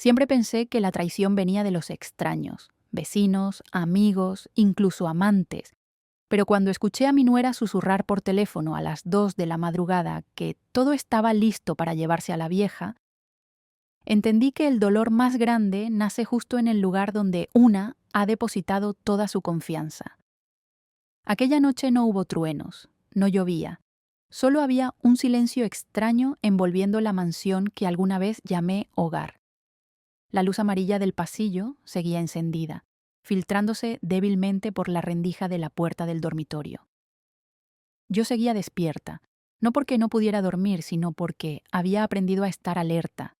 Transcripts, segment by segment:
Siempre pensé que la traición venía de los extraños, vecinos, amigos, incluso amantes, pero cuando escuché a mi nuera susurrar por teléfono a las 2 de la madrugada que todo estaba listo para llevarse a la vieja, entendí que el dolor más grande nace justo en el lugar donde una ha depositado toda su confianza. Aquella noche no hubo truenos, no llovía, solo había un silencio extraño envolviendo la mansión que alguna vez llamé hogar. La luz amarilla del pasillo seguía encendida, filtrándose débilmente por la rendija de la puerta del dormitorio. Yo seguía despierta, no porque no pudiera dormir, sino porque había aprendido a estar alerta,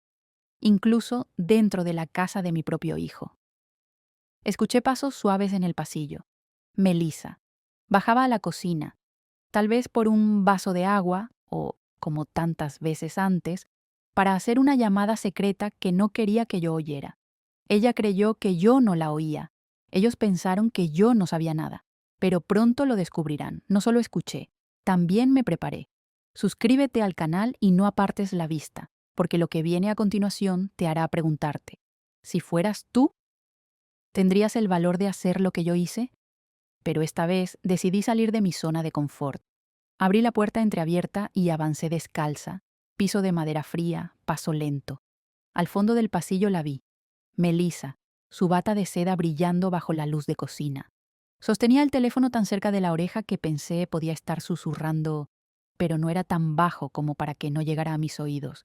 incluso dentro de la casa de mi propio hijo. Escuché pasos suaves en el pasillo. Melissa. Bajaba a la cocina, tal vez por un vaso de agua, o, como tantas veces antes, para hacer una llamada secreta que no quería que yo oyera. Ella creyó que yo no la oía. Ellos pensaron que yo no sabía nada. Pero pronto lo descubrirán. No solo escuché, también me preparé. Suscríbete al canal y no apartes la vista, porque lo que viene a continuación te hará preguntarte, si fueras tú, ¿tendrías el valor de hacer lo que yo hice? Pero esta vez decidí salir de mi zona de confort. Abrí la puerta entreabierta y avancé descalza, piso de madera fría, paso lento. Al fondo del pasillo la vi, Melissa, su bata de seda brillando bajo la luz de cocina. Sostenía el teléfono tan cerca de la oreja que pensé podía estar susurrando, pero no era tan bajo como para que no llegara a mis oídos.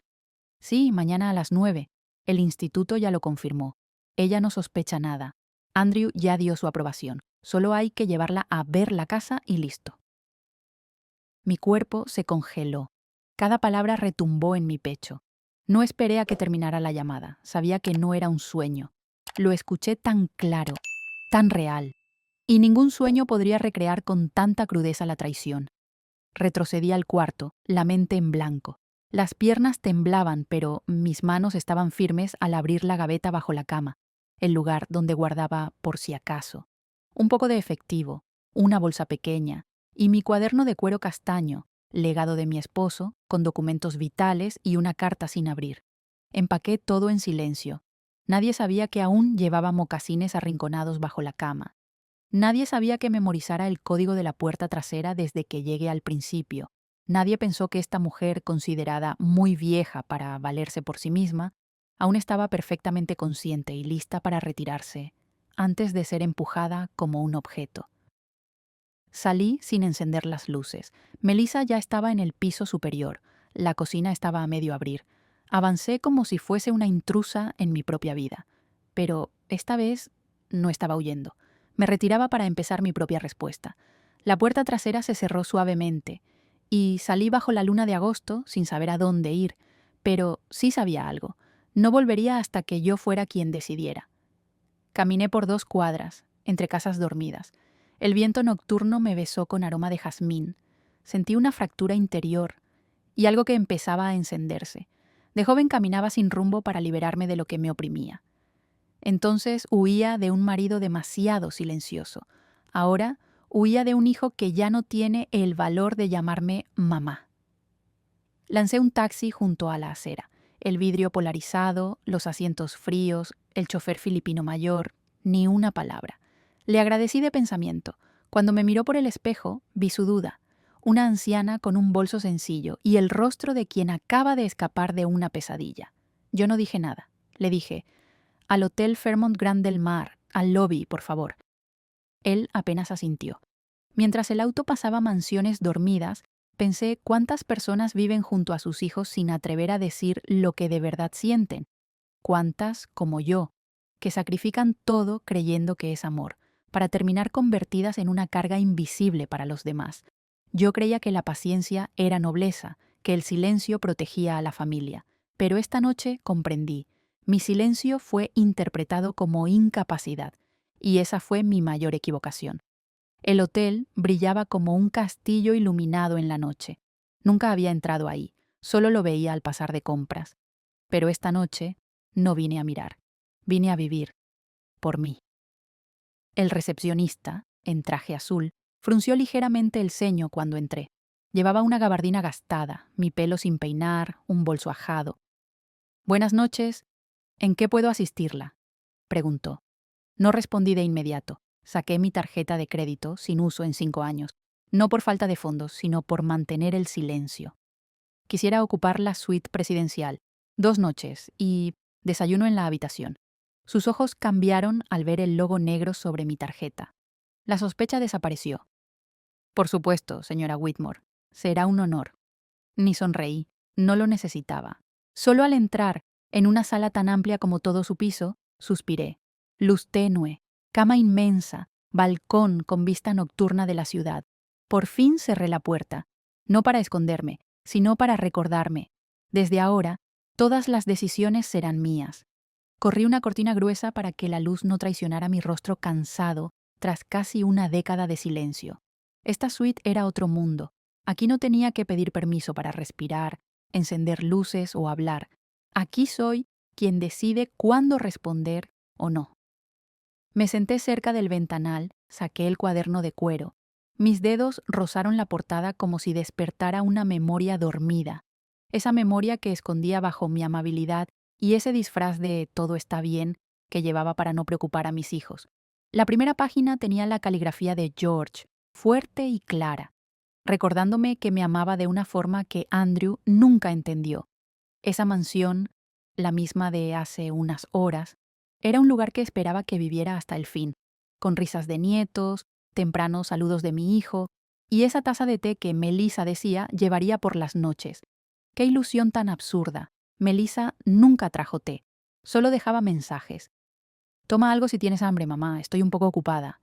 Sí, mañana a las 9. El instituto ya lo confirmó. Ella no sospecha nada. Andrew ya dio su aprobación. Solo hay que llevarla a ver la casa y listo. Mi cuerpo se congeló. Cada palabra retumbó en mi pecho. No esperé a que terminara la llamada. Sabía que no era un sueño. Lo escuché tan claro, tan real. Y ningún sueño podría recrear con tanta crudeza la traición. Retrocedí al cuarto, la mente en blanco. Las piernas temblaban, pero mis manos estaban firmes al abrir la gaveta bajo la cama, el lugar donde guardaba por si acaso. Un poco de efectivo, una bolsa pequeña, y mi cuaderno de cuero castaño, legado de mi esposo, con documentos vitales y una carta sin abrir. Empaqué todo en silencio. Nadie sabía que aún llevaba mocasines arrinconados bajo la cama. Nadie sabía que memorizara el código de la puerta trasera desde que llegué al principio. Nadie pensó que esta mujer, considerada muy vieja para valerse por sí misma, aún estaba perfectamente consciente y lista para retirarse, antes de ser empujada como un objeto. Salí sin encender las luces. Melissa ya estaba en el piso superior. La cocina estaba a medio abrir. Avancé como si fuese una intrusa en mi propia vida. Pero esta vez no estaba huyendo. Me retiraba para empezar mi propia respuesta. La puerta trasera se cerró suavemente y salí bajo la luna de agosto sin saber a dónde ir, pero sí sabía algo. No volvería hasta que yo fuera quien decidiera. Caminé por 2 cuadras, entre casas dormidas. El viento nocturno me besó con aroma de jazmín. Sentí una fractura interior y algo que empezaba a encenderse. De joven caminaba sin rumbo para liberarme de lo que me oprimía. Entonces huía de un marido demasiado silencioso. Ahora huía de un hijo que ya no tiene el valor de llamarme mamá. Lancé un taxi junto a la acera. El vidrio polarizado, los asientos fríos, el chofer filipino mayor, ni una palabra. Le agradecí de pensamiento. Cuando me miró por el espejo, vi su duda. Una anciana con un bolso sencillo y el rostro de quien acaba de escapar de una pesadilla. Yo no dije nada. Le dije, al Hotel Fairmont Grand del Mar, al lobby, por favor. Él apenas asintió. Mientras el auto pasaba mansiones dormidas, pensé cuántas personas viven junto a sus hijos sin atrever a decir lo que de verdad sienten. Cuántas, como yo, que sacrifican todo creyendo que es amor, para terminar convertidas en una carga invisible para los demás. Yo creía que la paciencia era nobleza, que el silencio protegía a la familia. Pero esta noche comprendí. Mi silencio fue interpretado como incapacidad, y esa fue mi mayor equivocación. El hotel brillaba como un castillo iluminado en la noche. Nunca había entrado ahí, solo lo veía al pasar de compras. Pero esta noche no vine a mirar, vine a vivir, por mí. El recepcionista, en traje azul, frunció ligeramente el ceño cuando entré. Llevaba una gabardina gastada, mi pelo sin peinar, un bolso ajado. «Buenas noches», ¿En qué puedo asistirla?, preguntó. No respondí de inmediato. Saqué mi tarjeta de crédito, sin uso en 5 años, no por falta de fondos, sino por mantener el silencio. Quisiera ocupar la suite presidencial, 2 noches, y desayuno en la habitación. Sus ojos cambiaron al ver el logo negro sobre mi tarjeta. La sospecha desapareció. Por supuesto, señora Whitmore. Será un honor. Ni sonreí. No lo necesitaba. Solo al entrar, en una sala tan amplia como todo su piso, suspiré. Luz tenue, cama inmensa, balcón con vista nocturna de la ciudad. Por fin cerré la puerta, no para esconderme, sino para recordarme. Desde ahora, todas las decisiones serán mías. Corrí una cortina gruesa para que la luz no traicionara mi rostro cansado tras casi una década de silencio. Esta suite era otro mundo. Aquí no tenía que pedir permiso para respirar, encender luces o hablar. Aquí soy quien decide cuándo responder o no. Me senté cerca del ventanal, saqué el cuaderno de cuero. Mis dedos rozaron la portada como si despertara una memoria dormida. Esa memoria que escondía bajo mi amabilidad y ese disfraz de todo está bien que llevaba para no preocupar a mis hijos. La primera página tenía la caligrafía de George, fuerte y clara, recordándome que me amaba de una forma que Andrew nunca entendió. Esa mansión, la misma de hace unas horas, era un lugar que esperaba que viviera hasta el fin, con risas de nietos, tempranos saludos de mi hijo, y esa taza de té que Melissa decía llevaría por las noches. ¡Qué ilusión tan absurda! Melissa nunca trajo té, solo dejaba mensajes. Toma algo si tienes hambre, mamá, estoy un poco ocupada.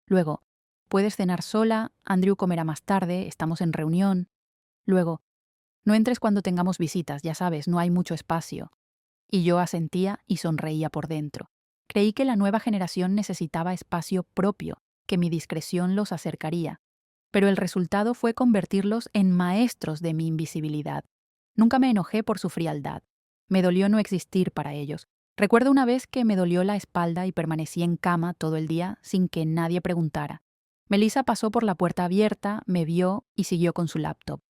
Luego, puedes cenar sola, Andrew comerá más tarde, estamos en reunión. Luego, no entres cuando tengamos visitas, ya sabes, no hay mucho espacio. Y yo asentía y sonreía por dentro. Creí que la nueva generación necesitaba espacio propio, que mi discreción los acercaría. Pero el resultado fue convertirlos en maestros de mi invisibilidad. Nunca me enojé por su frialdad. Me dolió no existir para ellos. Recuerdo una vez que me dolió la espalda y permanecí en cama todo el día sin que nadie preguntara. Melissa pasó por la puerta abierta, me vio y siguió con su laptop.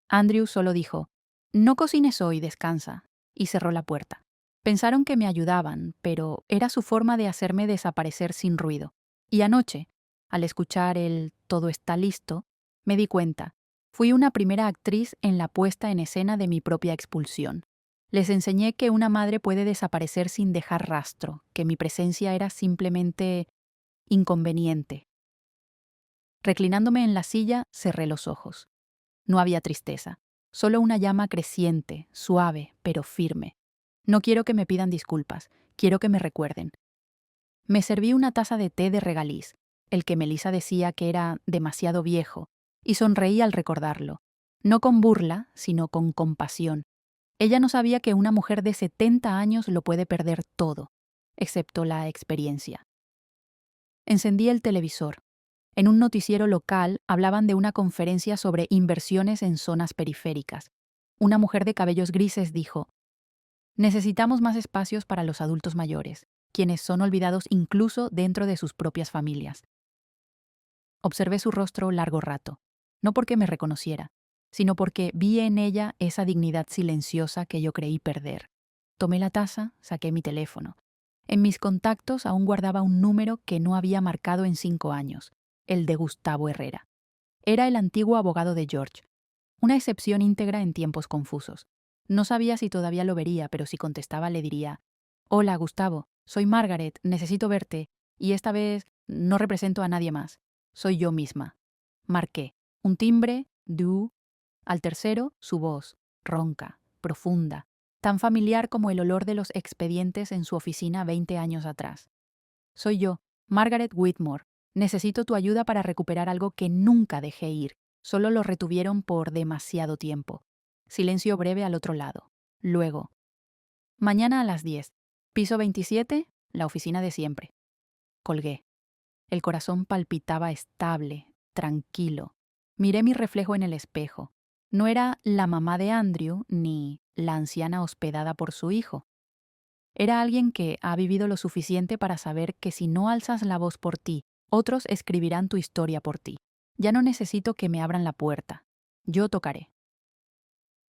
Andrew solo dijo, «No cocines hoy, descansa», y cerró la puerta. Pensaron que me ayudaban, pero era su forma de hacerme desaparecer sin ruido. Y anoche, al escuchar el «todo está listo», me di cuenta. Fui una primera actriz en la puesta en escena de mi propia expulsión. Les enseñé que una madre puede desaparecer sin dejar rastro, que mi presencia era simplemente inconveniente. Reclinándome en la silla, cerré los ojos. No había tristeza, solo una llama creciente, suave, pero firme. No quiero que me pidan disculpas, quiero que me recuerden. Me serví una taza de té de regaliz, el que Melissa decía que era demasiado viejo, y sonreí al recordarlo. No con burla, sino con compasión. Ella no sabía que una mujer de 70 años lo puede perder todo, excepto la experiencia. Encendí el televisor. En un noticiero local hablaban de una conferencia sobre inversiones en zonas periféricas. Una mujer de cabellos grises dijo, «Necesitamos más espacios para los adultos mayores, quienes son olvidados incluso dentro de sus propias familias». Observé su rostro largo rato, no porque me reconociera, sino porque vi en ella esa dignidad silenciosa que yo creí perder. Tomé la taza, saqué mi teléfono. En mis contactos aún guardaba un número que no había marcado en 5 años, el de Gustavo Herrera. Era el antiguo abogado de George, una excepción íntegra en tiempos confusos. No sabía si todavía lo vería, pero si contestaba le diría, «Hola, Gustavo, soy Margaret, necesito verte, y esta vez no represento a nadie más, soy yo misma». Marqué. Un timbre, du. Al tercero, su voz, ronca, profunda, tan familiar como el olor de los expedientes en su oficina 20 años atrás. «Soy yo, Margaret Whitmore. Necesito tu ayuda para recuperar algo que nunca dejé ir. Solo lo retuvieron por demasiado tiempo». Silencio breve al otro lado. Luego, «Mañana a las 10. Piso 27, la oficina de siempre». Colgué. El corazón palpitaba estable, tranquilo. Miré mi reflejo en el espejo. No era la mamá de Andrew ni la anciana hospedada por su hijo. Era alguien que ha vivido lo suficiente para saber que si no alzas la voz por ti, otros escribirán tu historia por ti. Ya no necesito que me abran la puerta. Yo tocaré.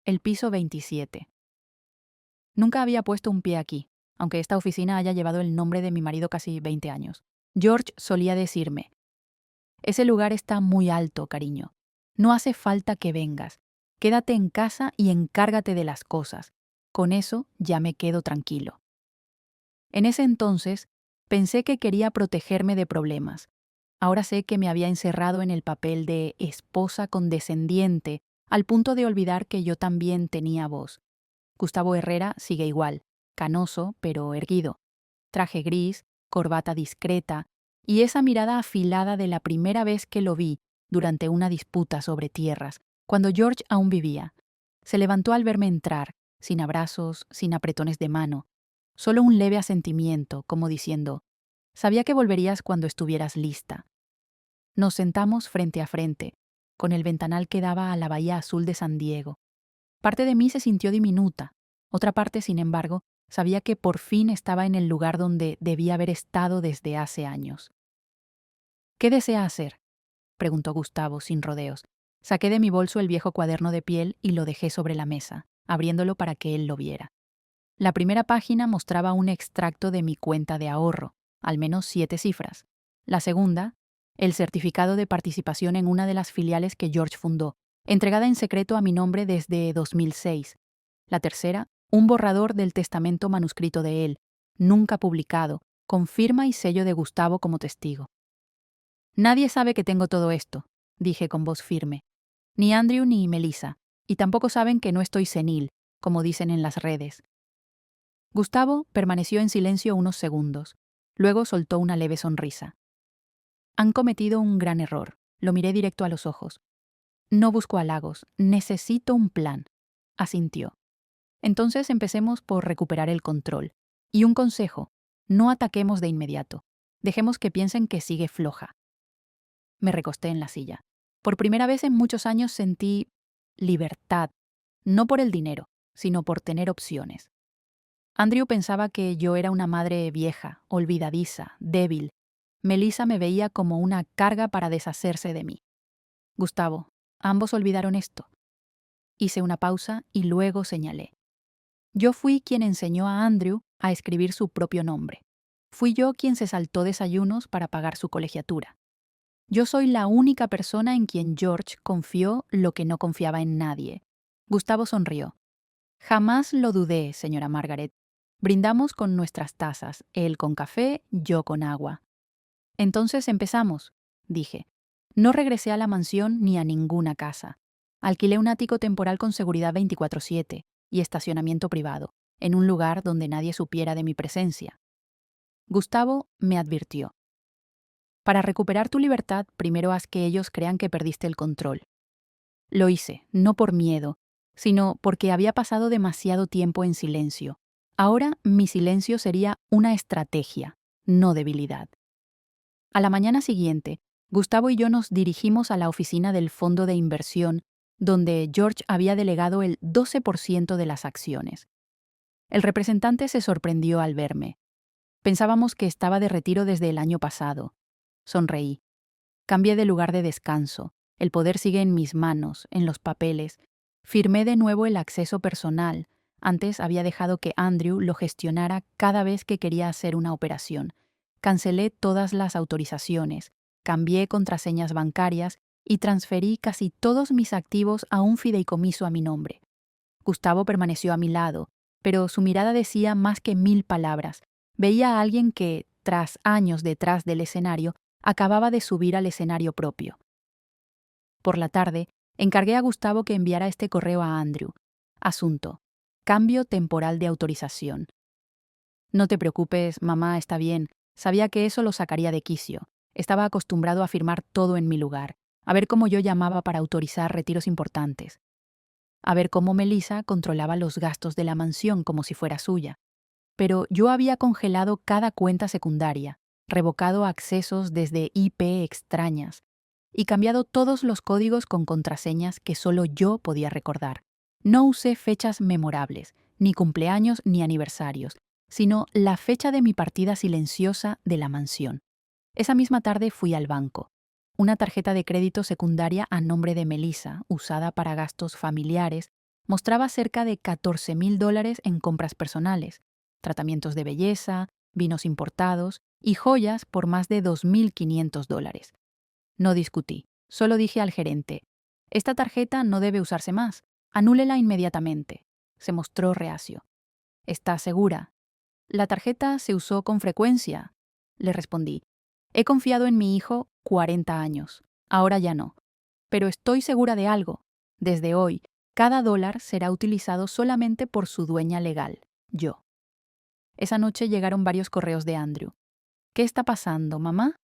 El piso 27. Nunca había puesto un pie aquí, aunque esta oficina haya llevado el nombre de mi marido casi 20 años. George solía decirme: ese lugar está muy alto, cariño. No hace falta que vengas. Quédate en casa y encárgate de las cosas. Con eso ya me quedo tranquilo. En ese entonces, pensé que quería protegerme de problemas. Ahora sé que me había encerrado en el papel de esposa condescendiente, al punto de olvidar que yo también tenía voz. Gustavo Herrera sigue igual, canoso pero erguido. Traje gris, corbata discreta y esa mirada afilada de la primera vez que lo vi durante una disputa sobre tierras, cuando George aún vivía. Se levantó al verme entrar, sin abrazos, sin apretones de mano, solo un leve asentimiento, como diciendo: sabía que volverías cuando estuvieras lista. Nos sentamos frente a frente, con el ventanal que daba a la bahía azul de San Diego. Parte de mí se sintió diminuta, otra parte, sin embargo, sabía que por fin estaba en el lugar donde debía haber estado desde hace años. ¿Qué desea hacer?, preguntó Gustavo sin rodeos. Saqué de mi bolso el viejo cuaderno de piel y lo dejé sobre la mesa, abriéndolo para que él lo viera. La primera página mostraba un extracto de mi cuenta de ahorro, al menos 7 cifras. La segunda, el certificado de participación en una de las filiales que George fundó, entregada en secreto a mi nombre desde 2006. La tercera, un borrador del testamento manuscrito de él, nunca publicado, con firma y sello de Gustavo como testigo. Nadie sabe que tengo todo esto, dije con voz firme. Ni Andrew ni Melissa, y tampoco saben que no estoy senil, como dicen en las redes. Gustavo permaneció en silencio unos segundos. Luego soltó una leve sonrisa. Han cometido un gran error. Lo miré directo a los ojos. No busco halagos, necesito un plan, asintió. Entonces empecemos por recuperar el control. Y un consejo, no ataquemos de inmediato. Dejemos que piensen que sigue floja. Me recosté en la silla. Por primera vez en muchos años sentí libertad, no por el dinero, sino por tener opciones. Andrew pensaba que yo era una madre vieja, olvidadiza, débil. Melissa me veía como una carga para deshacerse de mí. Gustavo, ambos olvidaron esto. Hice una pausa y luego señalé. Yo fui quien enseñó a Andrew a escribir su propio nombre. Fui yo quien se saltó desayunos para pagar su colegiatura. Yo soy la única persona en quien George confió lo que no confiaba en nadie. Gustavo sonrió. Jamás lo dudé, señora Margaret. Brindamos con nuestras tazas, él con café, yo con agua. Entonces empezamos, dije. No regresé a la mansión ni a ninguna casa. Alquilé un ático temporal con seguridad 24/7 y estacionamiento privado, en un lugar donde nadie supiera de mi presencia. Gustavo me advirtió. Para recuperar tu libertad, primero haz que ellos crean que perdiste el control. Lo hice, no por miedo, sino porque había pasado demasiado tiempo en silencio. Ahora mi silencio sería una estrategia, no debilidad. A la mañana siguiente, Gustavo y yo nos dirigimos a la oficina del fondo de inversión, donde George había delegado el 12% de las acciones. El representante se sorprendió al verme. Pensábamos que estaba de retiro desde el año pasado. Sonreí. Cambié de lugar de descanso. El poder sigue en mis manos, en los papeles. Firmé de nuevo el acceso personal. Antes había dejado que Andrew lo gestionara cada vez que quería hacer una operación. Cancelé todas las autorizaciones, cambié contraseñas bancarias y transferí casi todos mis activos a un fideicomiso a mi nombre. Gustavo permaneció a mi lado, pero su mirada decía más que 1000 palabras. Veía a alguien que, tras años detrás del escenario, acababa de subir al escenario propio. Por la tarde, encargué a Gustavo que enviara este correo a Andrew. Asunto: cambio temporal de autorización. No te preocupes, mamá, está bien. Sabía que eso lo sacaría de quicio. Estaba acostumbrado a firmar todo en mi lugar, a ver cómo yo llamaba para autorizar retiros importantes, a ver cómo Melissa controlaba los gastos de la mansión como si fuera suya. Pero yo había congelado cada cuenta secundaria, revocado accesos desde IP extrañas y cambiado todos los códigos con contraseñas que solo yo podía recordar. No usé fechas memorables, ni cumpleaños ni aniversarios, sino la fecha de mi partida silenciosa de la mansión. Esa misma tarde fui al banco. Una tarjeta de crédito secundaria a nombre de Melissa, usada para gastos familiares, mostraba cerca de $14,000 en compras personales. tratamientos de belleza, vinos importados y joyas por más de $2.500. No discutí, solo dije al gerente, esta tarjeta no debe usarse más, anúlela inmediatamente. Se mostró reacio. ¿Estás segura? La tarjeta se usó con frecuencia, le respondí. He confiado en mi hijo 40 años, ahora ya no. Pero estoy segura de algo. Desde hoy, cada dólar será utilizado solamente por su dueña legal, yo. Esa noche llegaron varios correos de Andrew. ¿Qué está pasando, mamá?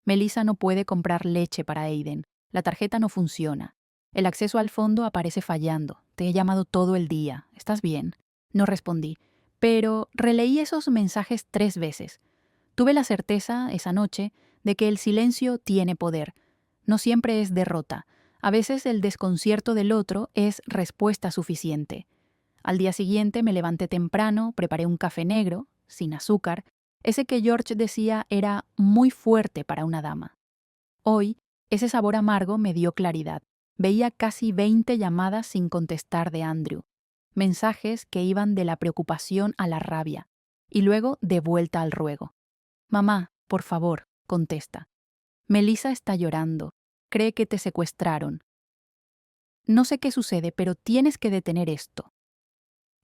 Melissa no puede comprar leche para Aiden. La tarjeta no funciona. El acceso al fondo aparece fallando. Te he llamado todo el día. ¿Estás bien? No respondí, pero releí esos mensajes 3 veces. Tuve la certeza, esa noche, de que el silencio tiene poder. No siempre es derrota. A veces el desconcierto del otro es respuesta suficiente. Al día siguiente me levanté temprano, preparé un café negro, sin azúcar, ese que George decía era muy fuerte para una dama. Hoy, ese sabor amargo me dio claridad. Veía casi 20 llamadas sin contestar de Andrew, mensajes que iban de la preocupación a la rabia, y luego de vuelta al ruego. Mamá, por favor, contesta. Melissa está llorando. Cree que te secuestraron. No sé qué sucede, pero tienes que detener esto.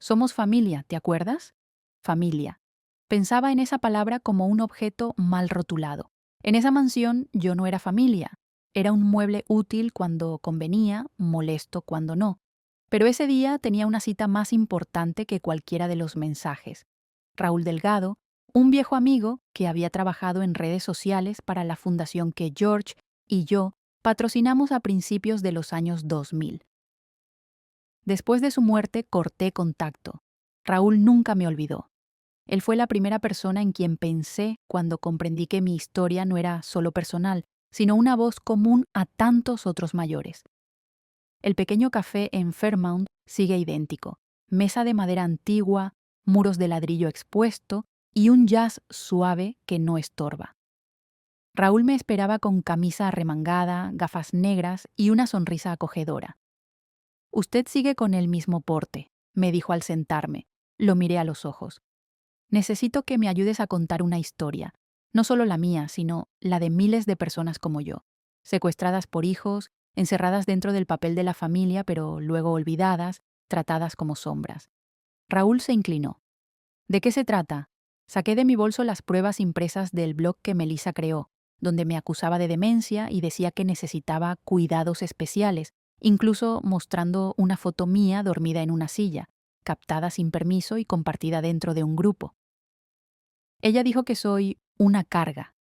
Somos familia, ¿te acuerdas? Familia. Pensaba en esa palabra como un objeto mal rotulado. En esa mansión yo no era familia. Era un mueble útil cuando convenía, molesto cuando no. Pero ese día tenía una cita más importante que cualquiera de los mensajes. Raúl Delgado, un viejo amigo que había trabajado en redes sociales para la fundación que George y yo patrocinamos a principios de los años 2000. Después de su muerte corté contacto. Raúl nunca me olvidó. Él fue la primera persona en quien pensé cuando comprendí que mi historia no era solo personal, sino una voz común a tantos otros mayores. El pequeño café en Fairmount sigue idéntico. Mesa de madera antigua, muros de ladrillo expuesto y un jazz suave que no estorba. Raúl me esperaba con camisa arremangada, gafas negras y una sonrisa acogedora. Usted sigue con el mismo porte, me dijo al sentarme. Lo miré a los ojos. Necesito que me ayudes a contar una historia, no solo la mía, sino la de miles de personas como yo, secuestradas por hijos, encerradas dentro del papel de la familia, pero luego olvidadas, tratadas como sombras. Raúl se inclinó. ¿De qué se trata? Saqué de mi bolso las pruebas impresas del blog que Melissa creó, donde me acusaba de demencia y decía que necesitaba cuidados especiales, incluso mostrando una foto mía dormida en una silla, captada sin permiso y compartida dentro de un grupo. Ella dijo que soy una carga.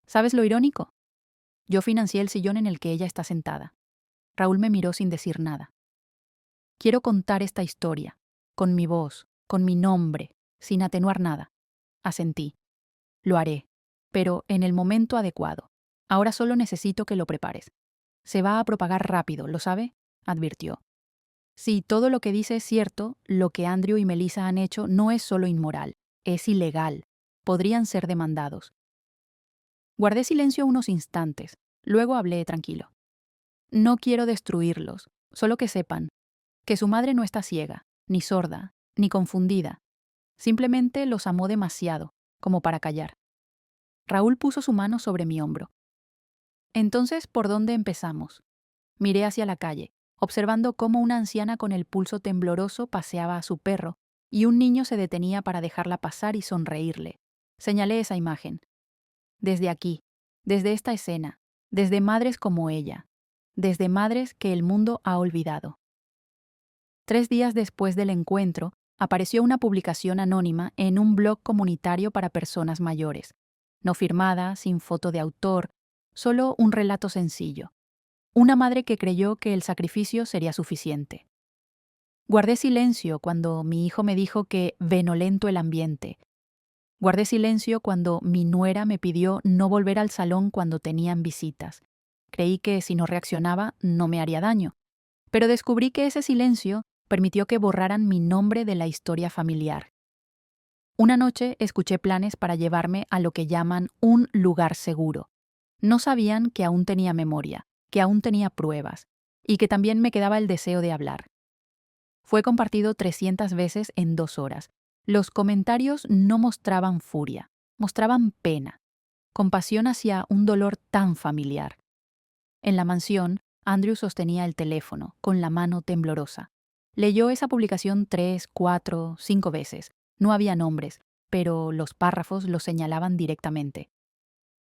¿Sabes lo irónico? Yo financié el sillón en el que ella está sentada. Raúl me miró sin decir nada. Quiero contar esta historia, con mi voz, con mi nombre, sin atenuar nada. Asentí. Lo haré, pero en el momento adecuado. Ahora solo necesito que lo prepares. Se va a propagar rápido, ¿lo sabe? Advirtió. Si todo lo que dice es cierto, lo que Andrew y Melissa han hecho no es solo inmoral, es ilegal. Podrían ser demandados. Guardé silencio unos instantes, luego hablé tranquilo. No quiero destruirlos, solo que sepan que su madre no está ciega, ni sorda, ni confundida. Simplemente los amó demasiado, como para callar. Raúl puso su mano sobre mi hombro. Entonces, ¿por dónde empezamos? Miré hacia la calle, observando cómo una anciana con el pulso tembloroso paseaba a su perro y un niño se detenía para dejarla pasar y sonreírle. Señalé esa imagen. Desde aquí, desde esta escena, desde madres como ella, desde madres que el mundo ha olvidado. 3 días después del encuentro, apareció una publicación anónima en un blog comunitario para personas mayores, no firmada, sin foto de autor, solo un relato sencillo. Una madre que creyó que el sacrificio sería suficiente. Guardé silencio cuando mi hijo me dijo que venolento el ambiente. Guardé silencio cuando mi nuera me pidió no volver al salón cuando tenían visitas. Creí que si no reaccionaba no me haría daño. Pero descubrí que ese silencio permitió que borraran mi nombre de la historia familiar. Una noche escuché planes para llevarme a lo que llaman un lugar seguro. No sabían que aún tenía memoria, que aún tenía pruebas, y que también me quedaba el deseo de hablar. Fue compartido 300 veces en 2 horas, Los comentarios no mostraban furia, mostraban pena, compasión hacia un dolor tan familiar. En la mansión, Andrew sostenía el teléfono, con la mano temblorosa. Leyó esa publicación 3, 4, 5 veces. No había nombres, pero los párrafos los señalaban directamente.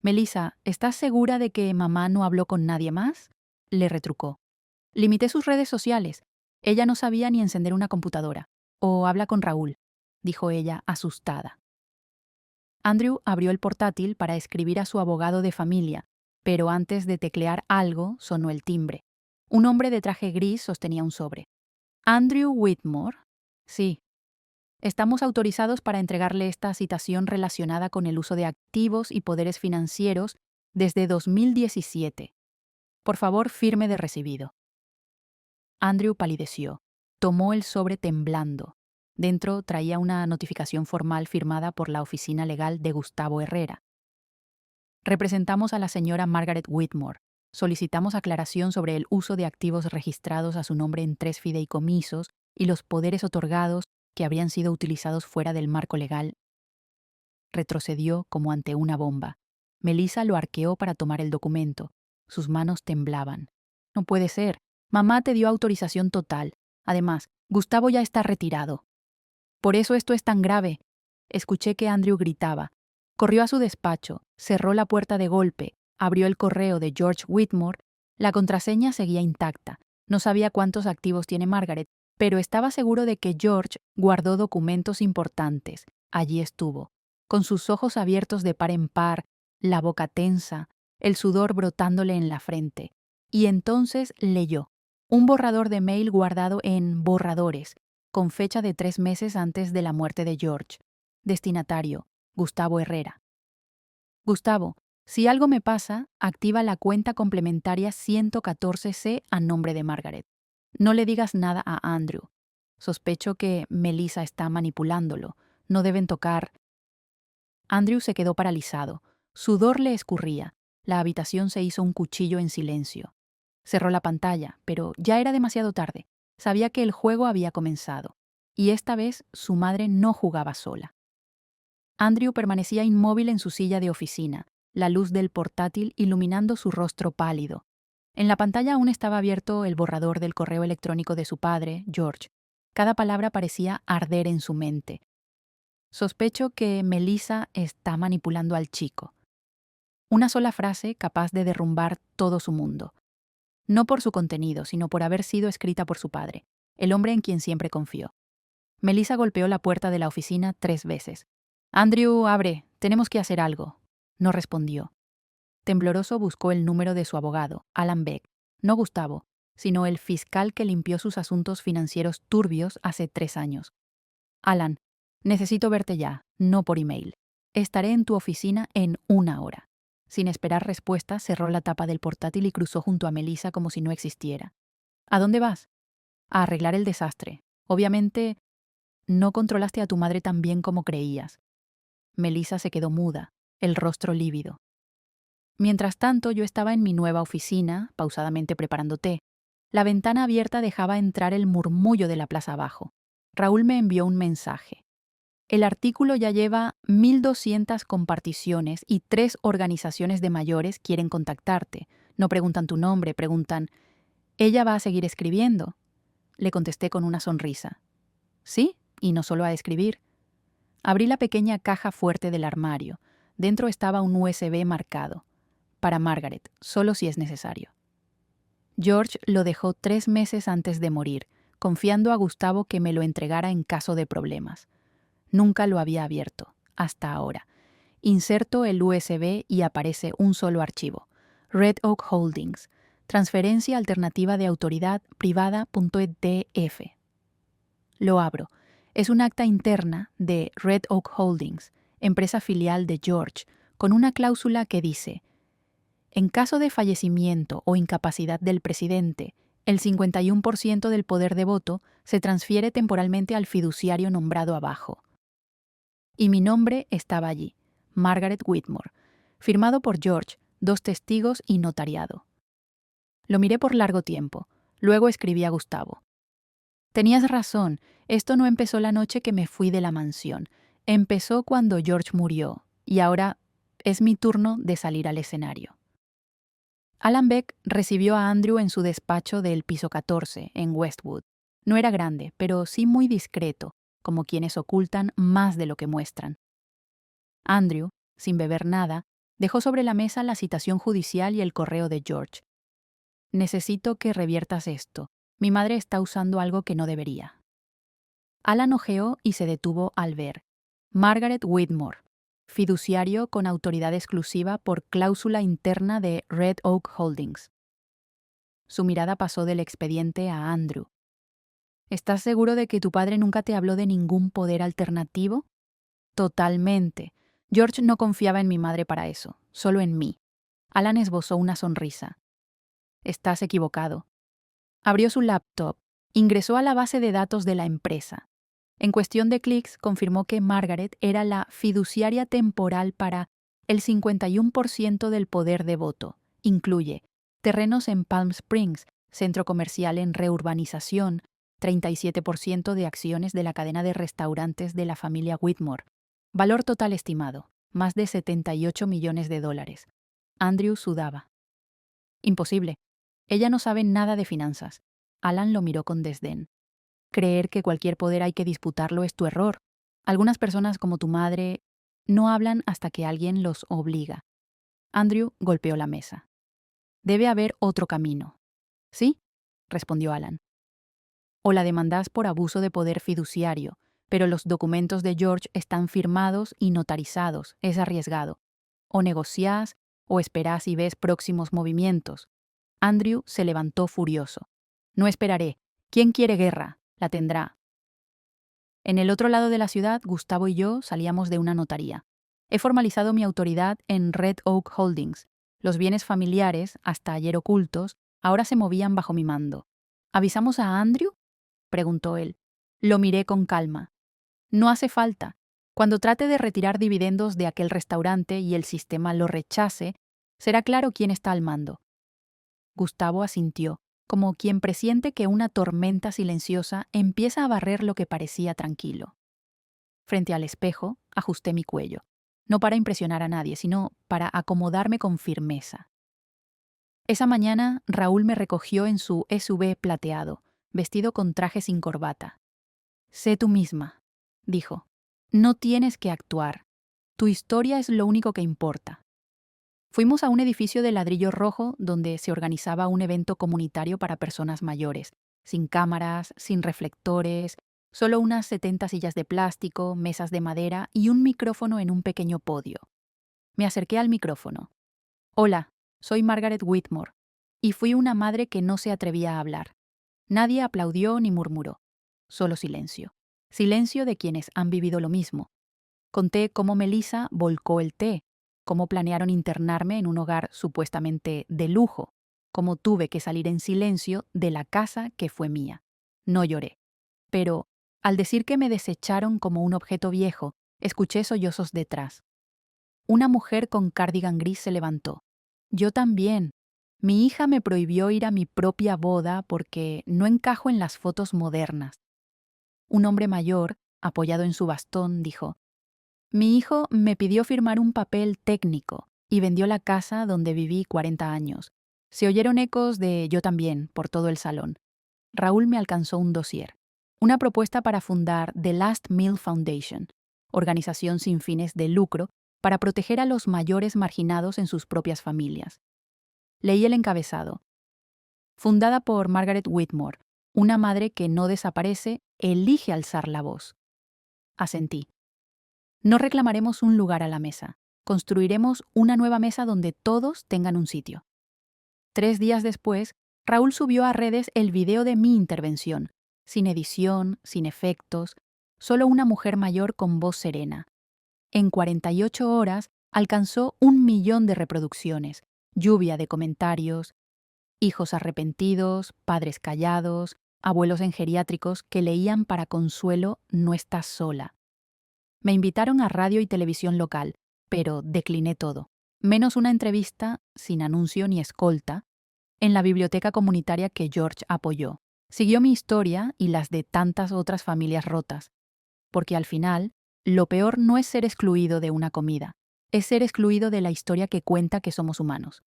«Melissa, ¿estás segura de que mamá no habló con nadie más?», le retrucó. «Limité sus redes sociales. Ella no sabía ni encender una computadora. O habla con Raúl», dijo ella, asustada. Andrew abrió el portátil para escribir a su abogado de familia, pero antes de teclear algo sonó el timbre. Un hombre de traje gris sostenía un sobre. «¿Andrew Whitmore?» «Sí. Estamos autorizados para entregarle esta citación relacionada con el uso de activos y poderes financieros desde 2017. Por favor, firme de recibido». Andrew palideció. Tomó el sobre temblando. Dentro traía una notificación formal firmada por la oficina legal de Gustavo Herrera. «Representamos a la señora Margaret Whitmore. Solicitamos aclaración sobre el uso de activos registrados a su nombre en 3 fideicomisos y los poderes otorgados que habrían sido utilizados fuera del marco legal». Retrocedió como ante una bomba. Melissa lo arqueó para tomar el documento. Sus manos temblaban. «No puede ser. Mamá te dio autorización total. Además, Gustavo ya está retirado». «Por eso esto es tan grave». Escuché que Andrew gritaba. Corrió a su despacho, cerró la puerta de golpe, abrió el correo de George Whitmore. La contraseña seguía intacta. No sabía cuántos activos tiene Margaret, pero estaba seguro de que George guardó documentos importantes. Allí estuvo, con sus ojos abiertos de par en par, la boca tensa, el sudor brotándole en la frente. Y entonces leyó. Un borrador de mail guardado en borradores, con fecha de 3 meses antes de la muerte de George. Destinatario: Gustavo Herrera. «Gustavo, si algo me pasa, activa la cuenta complementaria 114C a nombre de Margaret. No le digas nada a Andrew. Sospecho que Melissa está manipulándolo. No deben tocar». Andrew se quedó paralizado. Sudor le escurría. La habitación se hizo un cuchillo en silencio. Cerró la pantalla, pero ya era demasiado tarde. Sabía que el juego había comenzado. Y esta vez su madre no jugaba sola. Andrew permanecía inmóvil en su silla de oficina, la luz del portátil iluminando su rostro pálido. En la pantalla aún estaba abierto el borrador del correo electrónico de su padre, George. Cada palabra parecía arder en su mente. «Sospecho que Melissa está manipulando al chico». Una sola frase capaz de derrumbar todo su mundo. No por su contenido, sino por haber sido escrita por su padre, el hombre en quien siempre confió. Melissa golpeó la puerta de la oficina 3 veces. «Andrew, abre, tenemos que hacer algo». No respondió. Tembloroso buscó el número de su abogado, Alan Beck, no Gustavo, sino el fiscal que limpió sus asuntos financieros turbios hace 3 años. «Alan, necesito verte ya, no por email. Estaré en tu oficina en 1 hora». Sin esperar respuesta, cerró la tapa del portátil y cruzó junto a Melissa como si no existiera. «¿A dónde vas?» «A arreglar el desastre. Obviamente, no controlaste a tu madre tan bien como creías». Melissa se quedó muda, el rostro lívido. Mientras tanto, yo estaba en mi nueva oficina, pausadamente preparando té. La ventana abierta dejaba entrar el murmullo de la plaza abajo. Raúl me envió un mensaje. «El artículo ya lleva 1200 comparticiones y 3 organizaciones de mayores quieren contactarte. No preguntan tu nombre, preguntan: ¿ella va a seguir escribiendo?». Le contesté con una sonrisa. «Sí, y no solo a escribir». Abrí la pequeña caja fuerte del armario. Dentro estaba un USB marcado. «Para Margaret, solo si es necesario». George lo dejó 3 meses antes de morir, confiando a Gustavo que me lo entregara en caso de problemas. Nunca lo había abierto, hasta ahora. Inserto el USB y aparece un solo archivo. Red Oak Holdings. Transferencia alternativa de autoridad privada.df. Lo abro. Es un acta interna de Red Oak Holdings, empresa filial de George, con una cláusula que dice: en caso de fallecimiento o incapacidad del presidente, el 51% del poder de voto se transfiere temporalmente al fiduciario nombrado abajo. Y mi nombre estaba allí, Margaret Whitmore, firmado por George, 2 testigos y notariado. Lo miré por largo tiempo. Luego escribí a Gustavo. «Tenías razón, Esto no empezó la noche que me fui de la mansión. Empezó cuando George murió, y ahora es mi turno de salir al escenario. Alan Beck recibió a Andrew en su despacho del piso 14, en Westwood. No era grande, pero sí muy discreto, como quienes ocultan más de lo que muestran. Andrew, sin beber nada, dejó sobre la mesa la citación judicial y el correo de George. Necesito que reviertas esto. Mi madre está usando algo que no debería. Alan ojeó y se detuvo al ver. Margaret Whitmore, fiduciario con autoridad exclusiva por cláusula interna de Red Oak Holdings. Su mirada pasó del expediente a Andrew. ¿Estás seguro de que tu padre nunca te habló de ningún poder alternativo? Totalmente. George no confiaba en mi madre para eso, solo en mí. Alan esbozó una sonrisa. Estás equivocado. Abrió su laptop, ingresó a la base de datos de la empresa. En cuestión de clics, confirmó que Margaret era la fiduciaria temporal para el 51% del poder de voto. Incluye terrenos en Palm Springs, centro comercial en reurbanización, 37% de acciones de la cadena de restaurantes de la familia Whitmore. Valor total estimado, más de 78 millones de dólares. Andrew sudaba. Imposible. Ella no sabe nada de finanzas. Alan lo miró con desdén. Creer que cualquier poder hay que disputarlo es tu error. Algunas personas como tu madre no hablan hasta que alguien los obliga. Andrew golpeó la mesa. Debe haber otro camino. ¿Sí? Respondió Alan. O la demandás por abuso de poder fiduciario, pero los documentos de George están firmados y notarizados, es arriesgado. O negociás, o esperás y ves próximos movimientos. Andrew se levantó furioso. No esperaré. ¿Quién quiere guerra? La tendrá. En el otro lado de la ciudad, Gustavo y yo salíamos de una notaría. He formalizado mi autoridad en Red Oak Holdings. Los bienes familiares, hasta ayer ocultos, ahora se movían bajo mi mando. ¿Avisamos a Andrew?, preguntó él. Lo miré con calma. No hace falta. Cuando trate de retirar dividendos de aquel restaurante y el sistema lo rechace, será claro quién está al mando. Gustavo asintió, como quien presiente que una tormenta silenciosa empieza a barrer lo que parecía tranquilo. Frente al espejo, ajusté mi cuello, no para impresionar a nadie, sino para acomodarme con firmeza. Esa mañana, Raúl me recogió en su SUV plateado, vestido con traje sin corbata. Sé tú misma, dijo. No tienes que actuar. Tu historia es lo único que importa. Fuimos a un edificio de ladrillo rojo donde se organizaba un evento comunitario para personas mayores, sin cámaras, sin reflectores, solo unas 70 sillas de plástico, mesas de madera y un micrófono en un pequeño podio. Me acerqué al micrófono. Hola, soy Margaret Whitmore, y fui una madre que no se atrevía a hablar. Nadie aplaudió ni murmuró, solo silencio. Silencio de quienes han vivido lo mismo. Conté cómo Melissa volcó el té, cómo planearon internarme en un hogar supuestamente de lujo, cómo tuve que salir en silencio de la casa que fue mía. No lloré. Pero, al decir que me desecharon como un objeto viejo, escuché sollozos detrás. Una mujer con cardigan gris se levantó. Yo también. Mi hija me prohibió ir a mi propia boda porque no encajo en las fotos modernas. Un hombre mayor, apoyado en su bastón, dijo: Mi hijo me pidió firmar un papel técnico y vendió la casa donde viví 40 años. Se oyeron ecos de yo también por todo el salón. Raúl me alcanzó un dossier. Una propuesta para fundar The Last Meal Foundation, organización sin fines de lucro para proteger a los mayores marginados en sus propias familias. Leí el encabezado. Fundada por Margaret Whitmore, una madre que no desaparece, elige alzar la voz. Asentí. No reclamaremos un lugar a la mesa. Construiremos una nueva mesa donde todos tengan un sitio. 3 días después, Raúl subió a redes el video de mi intervención, sin edición, sin efectos, solo una mujer mayor con voz serena. En 48 horas alcanzó 1 millón de reproducciones, lluvia de comentarios, hijos arrepentidos, padres callados, abuelos en geriátricos que leían para consuelo "No estás sola". Me invitaron a radio y televisión local, pero decliné todo, menos una entrevista, sin anuncio ni escolta, en la biblioteca comunitaria que George apoyó. Siguió mi historia y las de tantas otras familias rotas, porque al final, lo peor no es ser excluido de una comida, es ser excluido de la historia que cuenta que somos humanos.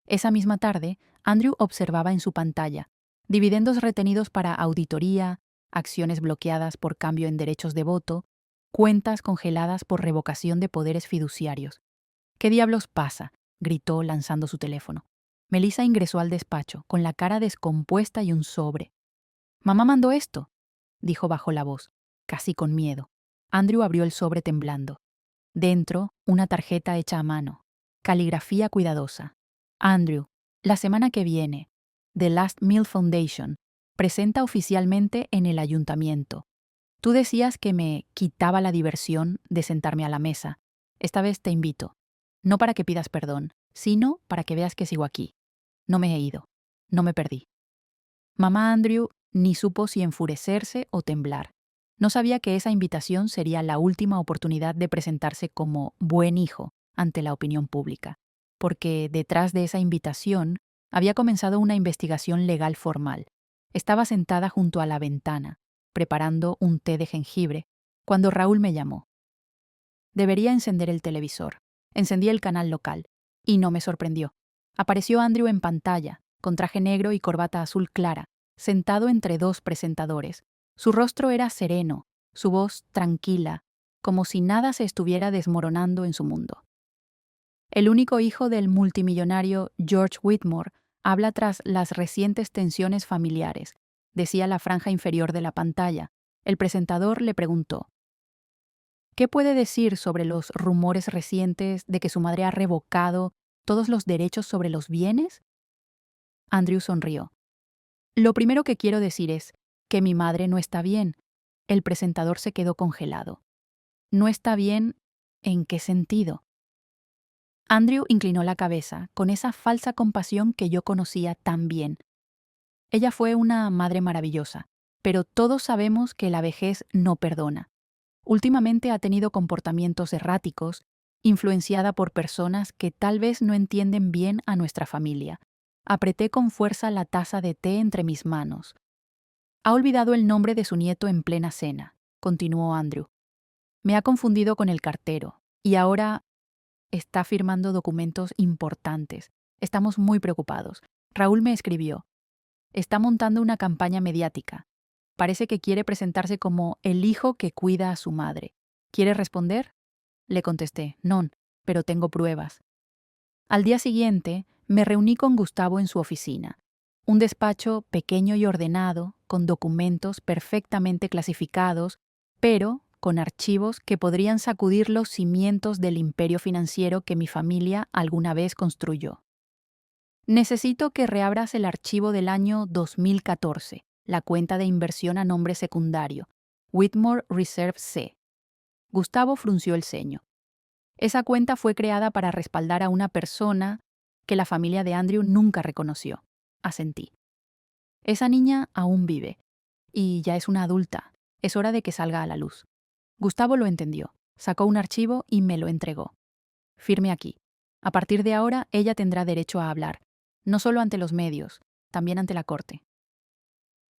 Esa misma tarde, Andrew observaba en su pantalla dividendos retenidos para auditoría, acciones bloqueadas por cambio en derechos de voto, cuentas congeladas por revocación de poderes fiduciarios. ¿Qué diablos pasa?, gritó lanzando su teléfono. Melissa ingresó al despacho, con la cara descompuesta y un sobre. «Mamá mandó esto», dijo bajo la voz, casi con miedo. Andrew abrió el sobre temblando. Dentro, una tarjeta hecha a mano. Caligrafía cuidadosa. Andrew, la semana que viene, The Last Meal Foundation presenta oficialmente en el ayuntamiento. Tú decías que me quitaba la diversión de sentarme a la mesa. Esta vez te invito. No para que pidas perdón, sino para que veas que sigo aquí. No me he ido. No me perdí. Mamá Andrew ni supo si enfurecerse o temblar. No sabía que esa invitación sería la última oportunidad de presentarse como buen hijo ante la opinión pública, porque detrás de esa invitación había comenzado una investigación legal formal. Estaba sentada junto a la ventana, preparando un té de jengibre, cuando Raúl me llamó. Debería encender el televisor. Encendí el canal local, y no me sorprendió. Apareció Andrew en pantalla, con traje negro y corbata azul clara, sentado entre dos presentadores. Su rostro era sereno, su voz tranquila, como si nada se estuviera desmoronando en su mundo. El único hijo del multimillonario George Whitmore habla tras las recientes tensiones familiares, decía la franja inferior de la pantalla. El presentador le preguntó: ¿qué puede decir sobre los rumores recientes de que su madre ha revocado todos los derechos sobre los bienes? Andrew sonrió. Lo primero que quiero decir es que mi madre no está bien. El presentador se quedó congelado. ¿No está bien? ¿En qué sentido? Andrew inclinó la cabeza con esa falsa compasión que yo conocía tan bien. Ella fue una madre maravillosa, pero todos sabemos que la vejez no perdona. Últimamente ha tenido comportamientos erráticos, influenciada por personas que tal vez no entienden bien a nuestra familia. Apreté con fuerza la taza de té entre mis manos. Ha olvidado el nombre de su nieto en plena cena, continuó Andrew. Me ha confundido con el cartero, y ahora está firmando documentos importantes. Estamos muy preocupados. Raúl me escribió. Está montando una campaña mediática. Parece que quiere presentarse como el hijo que cuida a su madre. ¿Quiere responder? Le contesté, no, pero tengo pruebas. Al día siguiente, me reuní con Gustavo en su oficina. Un despacho pequeño y ordenado, con documentos perfectamente clasificados, pero con archivos que podrían sacudir los cimientos del imperio financiero que mi familia alguna vez construyó. Necesito que reabras el archivo del año 2014, la cuenta de inversión a nombre secundario, Whitmore Reserve C. Gustavo frunció el ceño. Esa cuenta fue creada para respaldar a una persona que la familia de Andrew nunca reconoció. Asentí. Esa niña aún vive, y ya es una adulta. Es hora de que salga a la luz. Gustavo lo entendió, sacó un archivo y me lo entregó. Firme aquí. A partir de ahora, ella tendrá derecho a hablar, no solo ante los medios, también ante la corte.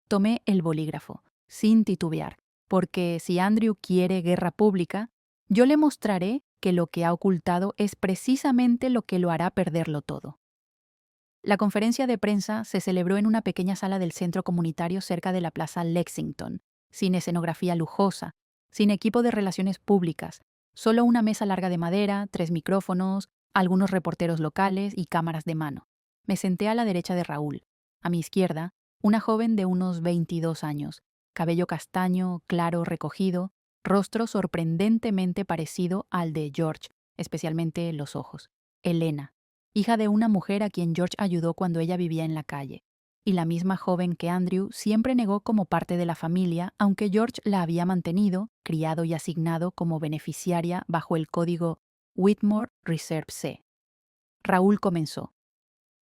Tomé el bolígrafo, sin titubear, porque si Andrew quiere guerra pública, yo le mostraré que lo que ha ocultado es precisamente lo que lo hará perderlo todo. La conferencia de prensa se celebró en una pequeña sala del centro comunitario cerca de la Plaza Lexington, sin escenografía lujosa, sin equipo de relaciones públicas, solo una mesa larga de madera, 3 micrófonos, algunos reporteros locales y cámaras de mano. Me senté a la derecha de Raúl. A mi izquierda, una joven de unos 22 años, cabello castaño, claro, recogido, rostro sorprendentemente parecido al de George, especialmente los ojos. Elena, hija de una mujer a quien George ayudó cuando ella vivía en la calle. Y la misma joven que Andrew siempre negó como parte de la familia, aunque George la había mantenido, criado y asignado como beneficiaria bajo el código Whitmore Reserve C. Raúl comenzó.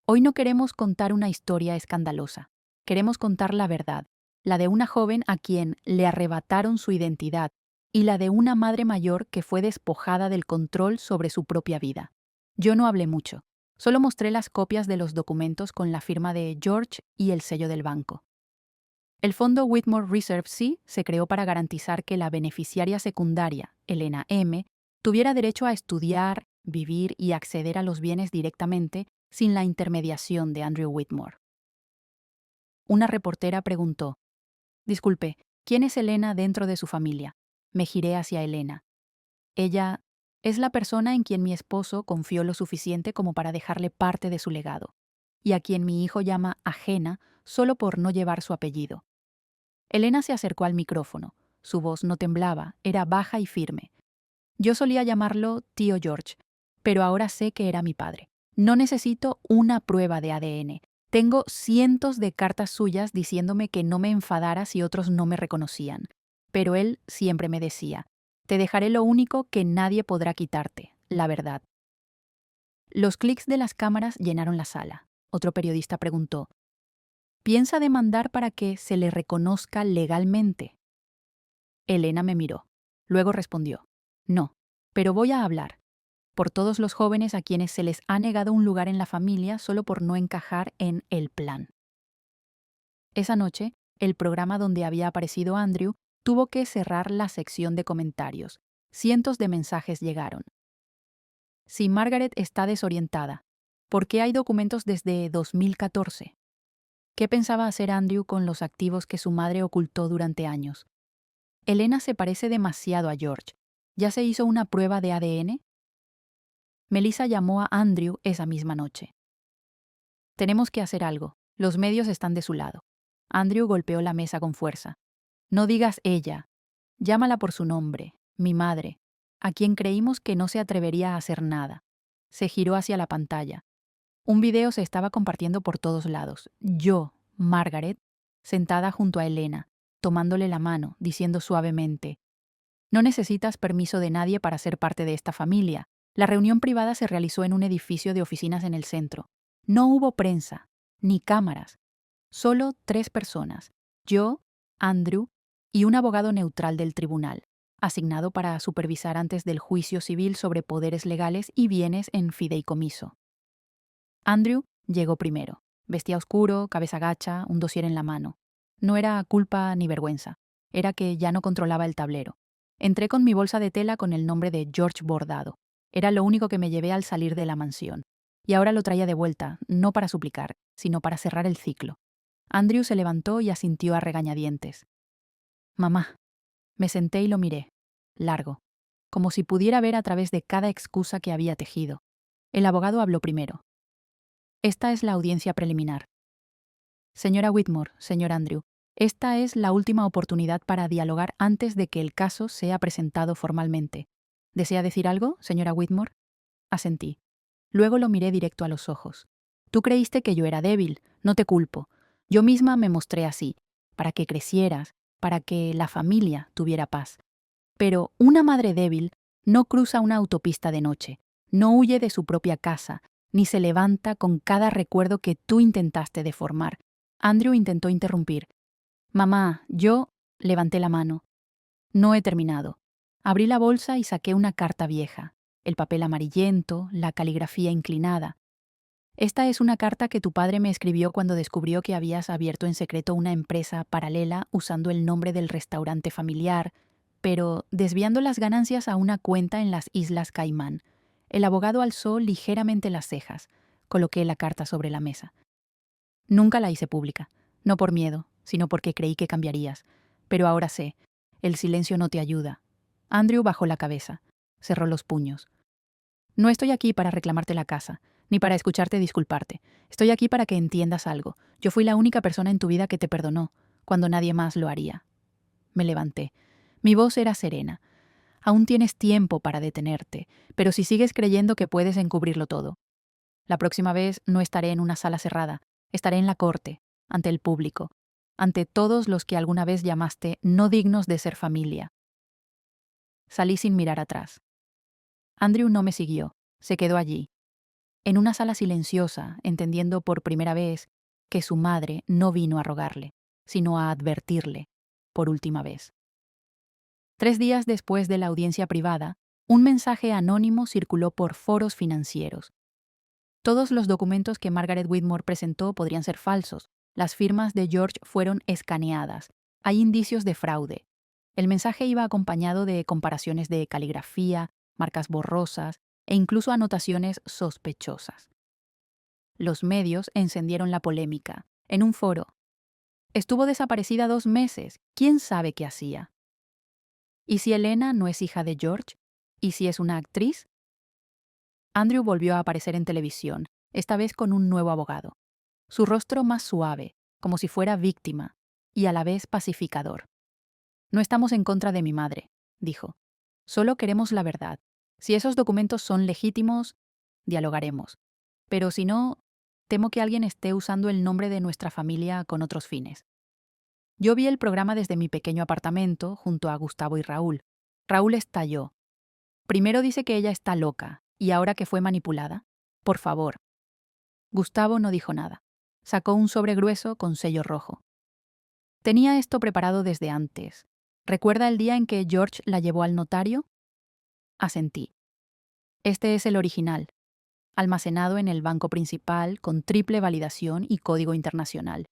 Hoy no queremos contar una historia escandalosa. Queremos contar la verdad, la de una joven a quien le arrebataron su identidad y la de una madre mayor que fue despojada del control sobre su propia vida. Yo no hablé mucho. Solo mostré las copias de los documentos con la firma de George y el sello del banco. El fondo Whitmore Reserve se creó para garantizar que la beneficiaria secundaria, Elena M., tuviera derecho a estudiar, vivir y acceder a los bienes directamente sin la intermediación de Andrew Whitmore. Una reportera preguntó: «Disculpe, ¿quién es Elena dentro de su familia?». Me giré hacia Elena. Ella es la persona en quien mi esposo confió lo suficiente como para dejarle parte de su legado, y a quien mi hijo llama ajena solo por no llevar su apellido. Elena se acercó al micrófono. Su voz no temblaba, era baja y firme. Yo solía llamarlo tío George, pero ahora sé que era mi padre. No necesito una prueba de ADN. Tengo cientos de cartas suyas diciéndome que no me enfadara si otros no me reconocían. Pero él siempre me decía: «Te dejaré lo único que nadie podrá quitarte, la verdad». Los clics de las cámaras llenaron la sala. Otro periodista preguntó: «¿Piensa demandar para que se le reconozca legalmente?». Elena me miró. Luego respondió: «No, pero voy a hablar. Por todos los jóvenes a quienes se les ha negado un lugar en la familia solo por no encajar en el plan». Esa noche, el programa donde había aparecido Andrew tuvo que cerrar la sección de comentarios. Cientos de mensajes llegaron. Si Margaret está desorientada, ¿por qué hay documentos desde 2014? ¿Qué pensaba hacer Andrew con los activos que su madre ocultó durante años? Elena se parece demasiado a George. ¿Ya se hizo una prueba de ADN? Melissa llamó a Andrew esa misma noche. «Tenemos que hacer algo. Los medios están de su lado». Andrew golpeó la mesa con fuerza. «No digas ella. Llámala por su nombre, mi madre, a quien creímos que no se atrevería a hacer nada». Se giró hacia la pantalla. Un video se estaba compartiendo por todos lados. Yo, Margaret, sentada junto a Elena, tomándole la mano, diciendo suavemente: «No necesitas permiso de nadie para ser parte de esta familia». La reunión privada se realizó en un edificio de oficinas en el centro. No hubo prensa, ni cámaras. Solo 3 personas: yo, Andrew y un abogado neutral del tribunal, asignado para supervisar antes del juicio civil sobre poderes legales y bienes en fideicomiso. Andrew llegó primero. Vestía oscuro, cabeza gacha, un dossier en la mano. No era culpa ni vergüenza. Era que ya no controlaba el tablero. Entré con mi bolsa de tela con el nombre de George bordado. Era lo único que me llevé al salir de la mansión. Y ahora lo traía de vuelta, no para suplicar, sino para cerrar el ciclo. Andrew se levantó y asintió a regañadientes. «Mamá». Me senté y lo miré, largo, como si pudiera ver a través de cada excusa que había tejido. El abogado habló primero. «Esta es la audiencia preliminar. Señora Whitmore, señor Andrew, esta es la última oportunidad para dialogar antes de que el caso sea presentado formalmente. ¿Desea decir algo, señora Whitmore?». Asentí. Luego lo miré directo a los ojos. «Tú creíste que yo era débil, no te culpo. Yo misma me mostré así, para que crecieras, para que la familia tuviera paz. Pero una madre débil no cruza una autopista de noche, no huye de su propia casa, ni se levanta con cada recuerdo que tú intentaste deformar». Andrew intentó interrumpir. «Mamá, yo…» Levanté la mano. «No he terminado». Abrí la bolsa y saqué una carta vieja, el papel amarillento, la caligrafía inclinada. «Esta es una carta que tu padre me escribió cuando descubrió que habías abierto en secreto una empresa paralela usando el nombre del restaurante familiar, pero desviando las ganancias a una cuenta en las Islas Caimán». El abogado alzó ligeramente las cejas. Coloqué la carta sobre la mesa. «Nunca la hice pública, no por miedo, sino porque creí que cambiarías. Pero ahora sé, el silencio no te ayuda». Andrew bajó la cabeza, cerró los puños. «No estoy aquí para reclamarte la casa, ni para escucharte disculparte. Estoy aquí para que entiendas algo. Yo fui la única persona en tu vida que te perdonó, cuando nadie más lo haría». Me levanté. Mi voz era serena. «Aún tienes tiempo para detenerte, pero si sigues creyendo que puedes encubrirlo todo. La próxima vez no estaré en una sala cerrada, estaré en la corte, ante el público, ante todos los que alguna vez llamaste no dignos de ser familia». Salí sin mirar atrás. Andrew no me siguió, se quedó allí, en una sala silenciosa, entendiendo por primera vez que su madre no vino a rogarle, sino a advertirle, por última vez. 3 días después de la audiencia privada, un mensaje anónimo circuló por foros financieros. Todos los documentos que Margaret Whitmore presentó podrían ser falsos, Las firmas de George fueron escaneadas. Hay indicios de fraude. El mensaje iba acompañado de comparaciones de caligrafía, marcas borrosas e incluso anotaciones sospechosas. Los medios encendieron la polémica. En un foro: estuvo desaparecida 2 meses. ¿Quién sabe qué hacía? ¿Y si Elena no es hija de George? ¿Y si es una actriz? Andrew volvió a aparecer en televisión, esta vez con un nuevo abogado. Su rostro más suave, como si fuera víctima, y a la vez pacificador. No estamos en contra de mi madre, dijo. Solo queremos la verdad. Si esos documentos son legítimos, dialogaremos. Pero si no, temo que alguien esté usando el nombre de nuestra familia con otros fines. Yo vi el programa desde mi pequeño apartamento, junto a Gustavo y Raúl. Raúl estalló. Primero dice que ella está loca, y ahora que fue manipulada. Por favor. Gustavo no dijo nada. Sacó un sobre grueso con sello rojo. Tenía esto preparado desde antes. ¿Recuerda el día en que George la llevó al notario? Asentí. Este es el original, almacenado en el banco principal con triple validación y código internacional.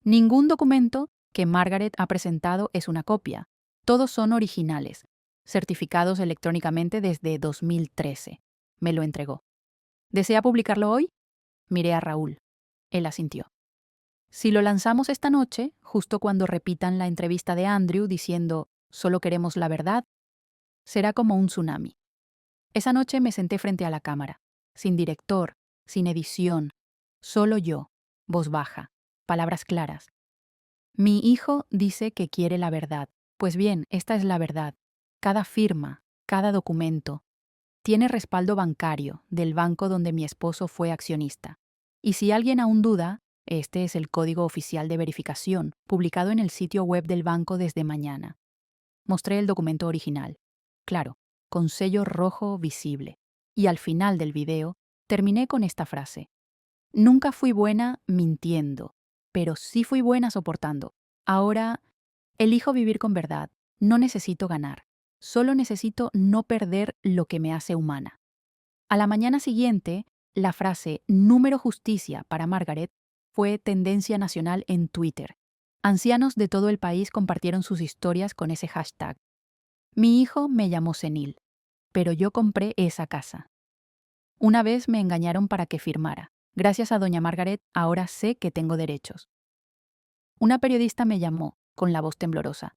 Ningún documento que Margaret ha presentado es una copia. Todos son originales, certificados electrónicamente desde 2013. Me lo entregó. ¿Desea publicarlo hoy? Miré a Raúl. Él asintió. Si lo lanzamos esta noche, justo cuando repitan la entrevista de Andrew diciendo «solo queremos la verdad», será como un tsunami. Esa noche me senté frente a la cámara, sin director, sin edición, solo yo, voz baja, palabras claras. Mi hijo dice que quiere la verdad. Pues bien, esta es la verdad. Cada firma, cada documento, tiene respaldo bancario del banco donde mi esposo fue accionista. Y si alguien aún duda, este es el código oficial de verificación, publicado en el sitio web del banco desde mañana. Mostré el documento original. Claro, con sello rojo visible. Y al final del video, terminé con esta frase. Nunca fui buena mintiendo, pero sí fui buena soportando. Ahora, elijo vivir con verdad. No necesito ganar. Solo necesito no perder lo que me hace humana. A la mañana siguiente, la frase «número justicia» para Margaret fue tendencia nacional en Twitter. Ancianos de todo el país compartieron sus historias con ese hashtag. Mi hijo me llamó senil, pero yo compré esa casa. Una vez me engañaron para que firmara. Gracias a doña Margaret, ahora sé que tengo derechos. Una periodista me llamó, con la voz temblorosa.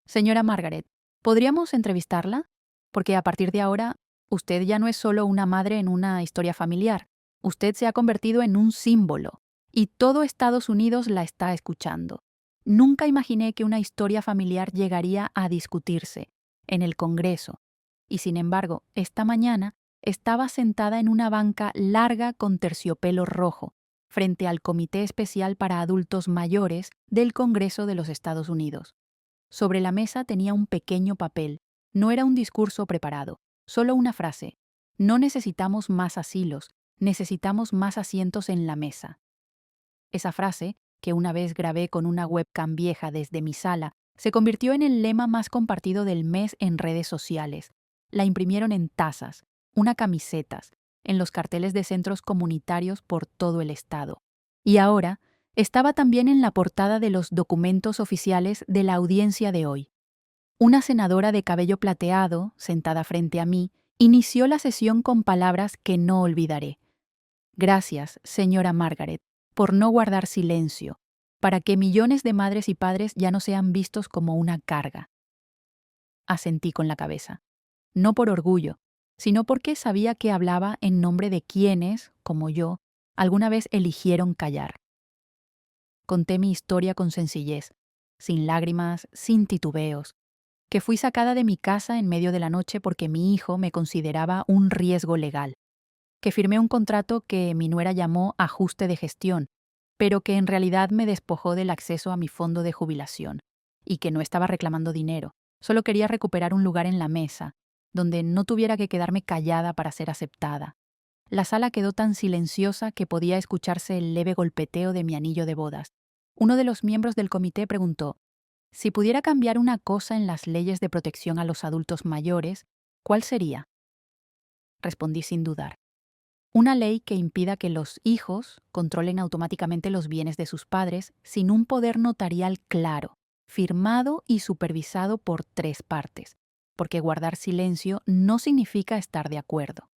Señora Margaret, ¿podríamos entrevistarla? Porque a partir de ahora, usted ya no es solo una madre en una historia familiar. Usted se ha convertido en un símbolo, y todo Estados Unidos la está escuchando. Nunca imaginé que una historia familiar llegaría a discutirse en el Congreso. Y sin embargo, esta mañana estaba sentada en una banca larga con terciopelo rojo, frente al Comité Especial para Adultos Mayores del Congreso de los Estados Unidos. Sobre la mesa tenía un pequeño papel. No era un discurso preparado, solo una frase. No necesitamos más asilos, necesitamos más asientos en la mesa. Esa frase, que una vez grabé con una webcam vieja desde mi sala, se convirtió en el lema más compartido del mes en redes sociales. La imprimieron en tazas, camisetas, en los carteles de centros comunitarios por todo el estado. Y ahora, estaba también en la portada de los documentos oficiales de la audiencia de hoy. Una senadora de cabello plateado, sentada frente a mí, inició la sesión con palabras que no olvidaré. Gracias, señora Margaret, por no guardar silencio, para que millones de madres y padres ya no sean vistos como una carga. Asentí con la cabeza. No por orgullo, sino porque sabía que hablaba en nombre de quienes, como yo, alguna vez eligieron callar. Conté mi historia con sencillez, sin lágrimas, sin titubeos, que fui sacada de mi casa en medio de la noche porque mi hijo me consideraba un riesgo legal, que firmé un contrato que mi nuera llamó ajuste de gestión, pero que en realidad me despojó del acceso a mi fondo de jubilación, y que no estaba reclamando dinero, solo quería recuperar un lugar en la mesa, donde no tuviera que quedarme callada para ser aceptada. La sala quedó tan silenciosa que podía escucharse el leve golpeteo de mi anillo de bodas. Uno de los miembros del comité preguntó: si pudiera cambiar una cosa en las leyes de protección a los adultos mayores, ¿cuál sería? Respondí sin dudar: Una ley que impida que los hijos controlen automáticamente los bienes de sus padres sin un poder notarial claro, firmado y supervisado por 3 partes, porque guardar silencio no significa estar de acuerdo.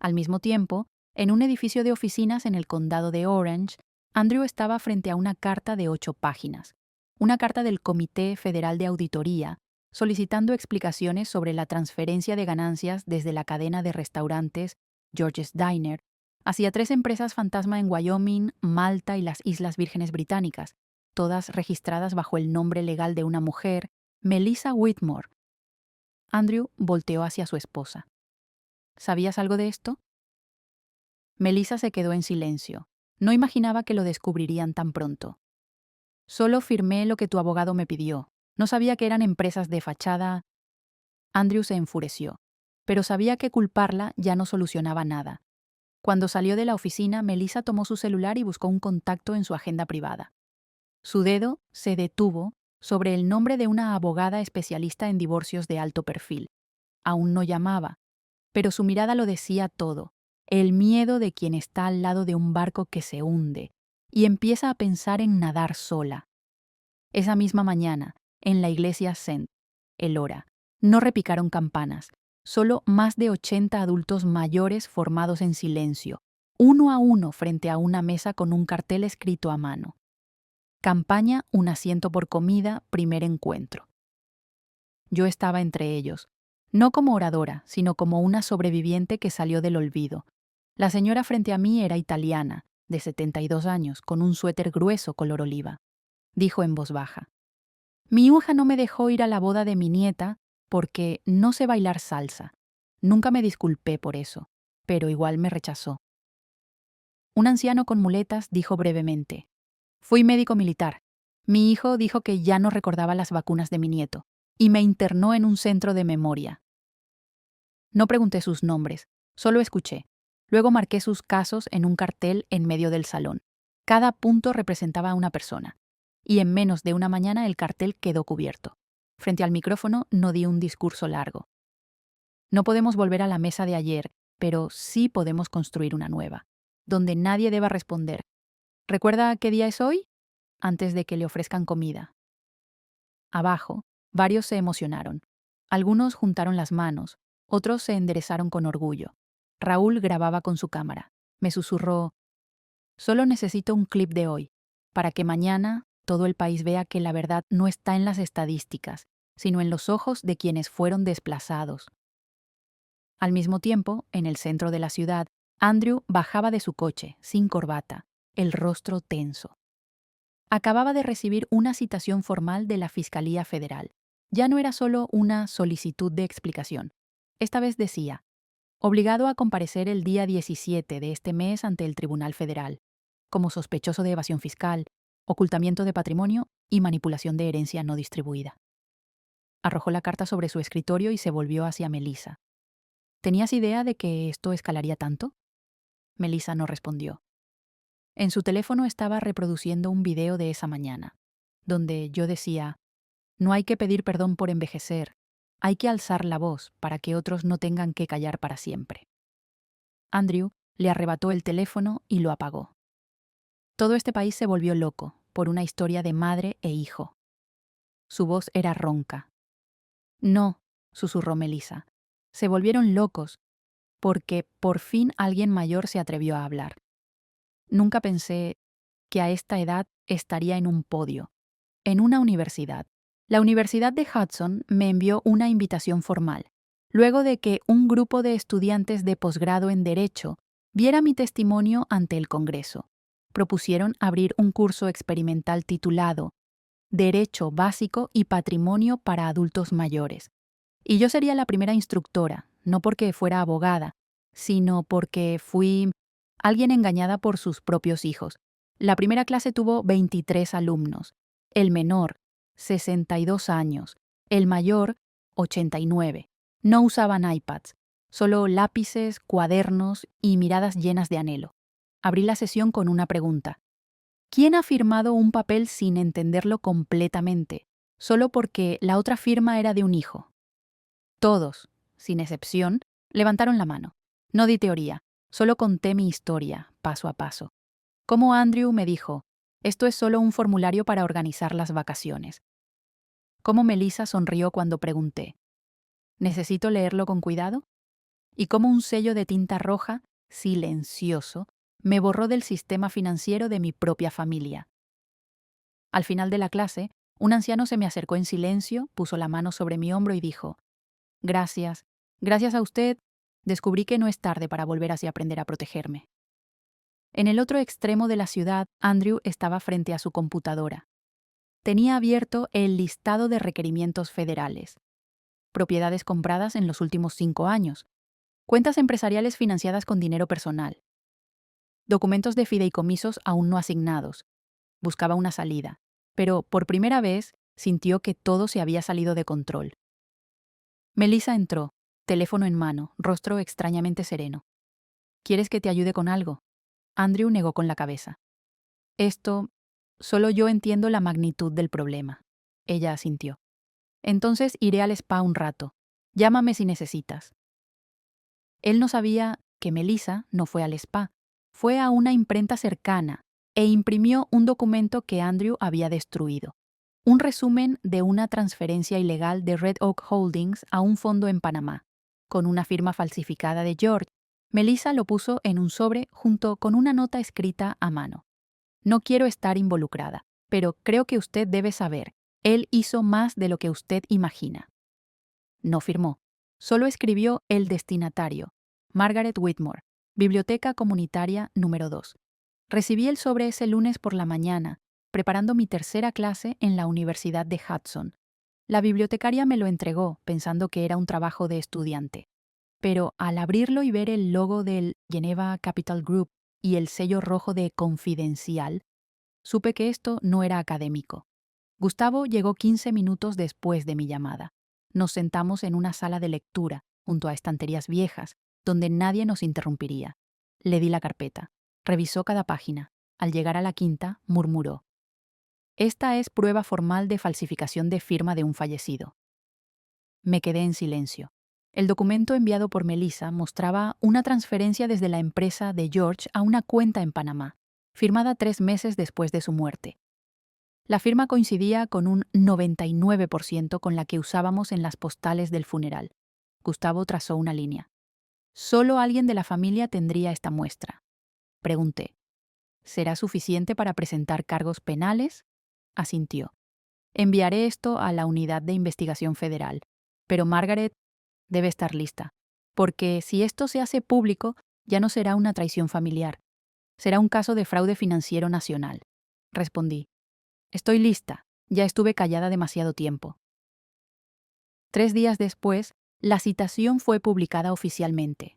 Al mismo tiempo, en un edificio de oficinas en el condado de Orange, Andrew estaba frente a una carta de 8 páginas, una carta del Comité Federal de Auditoría, solicitando explicaciones sobre la transferencia de ganancias desde la cadena de restaurantes George's Diner hacia 3 empresas fantasma en Wyoming, Malta y las Islas Vírgenes Británicas, todas registradas bajo el nombre legal de una mujer, Melissa Whitmore. Andrew volteó hacia su esposa. ¿Sabías algo de esto? Melissa se quedó en silencio. No imaginaba que lo descubrirían tan pronto. Solo firmé lo que tu abogado me pidió. No sabía que eran empresas de fachada. Andrew se enfureció, pero sabía que culparla ya no solucionaba nada. Cuando salió de la oficina, Melissa tomó su celular y buscó un contacto en su agenda privada. Su dedo se detuvo sobre el nombre de una abogada especialista en divorcios de alto perfil. Aún no llamaba, pero su mirada lo decía todo. El miedo de quien está al lado de un barco que se hunde y empieza a pensar en nadar sola. Esa misma mañana, en la iglesia St. Elora, no repicaron campanas, solo más de 80 adultos mayores formados en silencio, uno a uno frente a una mesa con un cartel escrito a mano. Campaña Un asiento por comida, primer encuentro. Yo estaba entre ellos, no como oradora, sino como una sobreviviente que salió del olvido. La señora frente a mí era italiana, de 72 años, con un suéter grueso color oliva. Dijo en voz baja: Mi hija no me dejó ir a la boda de mi nieta porque no sé bailar salsa. Nunca me disculpé por eso, pero igual me rechazó. Un anciano con muletas dijo brevemente: Fui médico militar. Mi hijo dijo que ya no recordaba las vacunas de mi nieto y me internó en un centro de memoria. No pregunté sus nombres, solo escuché. Luego marqué sus casos en un cartel en medio del salón. Cada punto representaba a una persona. Y en menos de una mañana el cartel quedó cubierto. Frente al micrófono no di un discurso largo. No podemos volver a la mesa de ayer, pero sí podemos construir una nueva, donde nadie deba responder: ¿recuerda qué día es hoy? Antes de que le ofrezcan comida. Abajo, varios se emocionaron. Algunos juntaron las manos, otros se enderezaron con orgullo. Raúl grababa con su cámara. Me susurró: Solo necesito un clip de hoy, para que mañana todo el país vea que la verdad no está en las estadísticas, sino en los ojos de quienes fueron desplazados. Al mismo tiempo, en el centro de la ciudad, Andrew bajaba de su coche, sin corbata, el rostro tenso. Acababa de recibir una citación formal de la Fiscalía Federal. Ya no era solo una solicitud de explicación. Esta vez decía: obligado a comparecer el día 17 de este mes ante el Tribunal Federal, como sospechoso de evasión fiscal, ocultamiento de patrimonio y manipulación de herencia no distribuida. Arrojó la carta sobre su escritorio y se volvió hacia Melissa. ¿Tenías idea de que esto escalaría tanto? Melissa no respondió. En su teléfono estaba reproduciendo un video de esa mañana, donde yo decía: no hay que pedir perdón por envejecer, hay que alzar la voz para que otros no tengan que callar para siempre. Andrew le arrebató el teléfono y lo apagó. Todo este país se volvió loco por una historia de madre e hijo. Su voz era ronca. No, susurró Melissa. Se volvieron locos porque por fin alguien mayor se atrevió a hablar. Nunca pensé que a esta edad estaría en un podio, en una universidad. La Universidad de Hudson me envió una invitación formal, luego de que un grupo de estudiantes de posgrado en Derecho viera mi testimonio ante el Congreso. Propusieron abrir un curso experimental titulado Derecho Básico y Patrimonio para Adultos Mayores. Y yo sería la primera instructora, no porque fuera abogada, sino porque fui alguien engañada por sus propios hijos. La primera clase tuvo 23 alumnos, el menor, 62 años, el mayor, 89. No usaban iPads, solo lápices, cuadernos y miradas llenas de anhelo. Abrí la sesión con una pregunta. ¿Quién ha firmado un papel sin entenderlo completamente, solo porque la otra firma era de un hijo? Todos, sin excepción, levantaron la mano. No di teoría, Solo conté mi historia, paso a paso. Como Andrew me dijo, esto es solo un formulario para organizar las vacaciones. Cómo Melissa sonrió cuando pregunté, ¿necesito leerlo con cuidado? Y cómo un sello de tinta roja, silencioso, me borró del sistema financiero de mi propia familia. Al final de la clase, un anciano se me acercó en silencio, puso la mano sobre mi hombro y dijo, gracias, gracias a usted, descubrí que no es tarde para volver así a aprender a protegerme. En el otro extremo de la ciudad, Andrew estaba frente a su computadora. Tenía abierto el listado de requerimientos federales. Propiedades compradas en los últimos 5 años. Cuentas empresariales financiadas con dinero personal. Documentos de fideicomisos aún no asignados. Buscaba una salida, pero por primera vez sintió que todo se había salido de control. Melissa entró, teléfono en mano, rostro extrañamente sereno. ¿Quieres que te ayude con algo? Andrew negó con la cabeza. Solo yo entiendo la magnitud del problema. Ella asintió. Entonces iré al spa un rato. Llámame si necesitas. Él no sabía que Melissa no fue al spa. Fue a una imprenta cercana e imprimió un documento que Andrew había destruido. Un resumen de una transferencia ilegal de Red Oak Holdings a un fondo en Panamá, con una firma falsificada de George. Melissa lo puso en un sobre junto con una nota escrita a mano. No quiero estar involucrada, pero creo que usted debe saber. Él hizo más de lo que usted imagina. No firmó. Solo escribió el destinatario, Margaret Whitmore, Biblioteca Comunitaria número 2. Recibí el sobre ese lunes por la mañana, preparando mi tercera clase en la Universidad de Hudson. La bibliotecaria me lo entregó, pensando que era un trabajo de estudiante. Pero al abrirlo y ver el logo del Geneva Capital Group y el sello rojo de Confidencial, supe que esto no era académico. Gustavo llegó 15 minutos después de mi llamada. Nos sentamos en una sala de lectura, junto a estanterías viejas, donde nadie nos interrumpiría. Le di la carpeta. Revisó cada página. Al llegar a la quinta, murmuró. Esta es prueba formal de falsificación de firma de un fallecido. Me quedé en silencio. El documento enviado por Melissa mostraba una transferencia desde la empresa de George a una cuenta en Panamá, firmada 3 meses después de su muerte. La firma coincidía con un 99% con la que usábamos en las postales del funeral. Gustavo trazó una línea. Solo alguien de la familia tendría esta muestra. Pregunté. ¿Será suficiente para presentar cargos penales? Asintió. Enviaré esto a la Unidad de Investigación Federal, pero Margaret debe estar lista, porque si esto se hace público, ya no será una traición familiar. Será un caso de fraude financiero nacional. Respondí. Estoy lista. Ya estuve callada demasiado tiempo. 3 días después, la citación fue publicada oficialmente.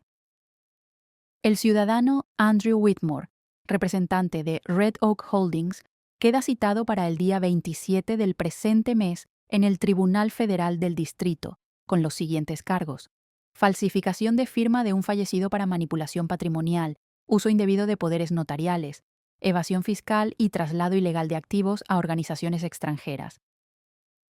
El ciudadano Andrew Whitmore, representante de Red Oak Holdings, queda citado para el día 27 del presente mes en el Tribunal Federal del Distrito, con los siguientes cargos: falsificación de firma de un fallecido para manipulación patrimonial, uso indebido de poderes notariales, evasión fiscal y traslado ilegal de activos a organizaciones extranjeras.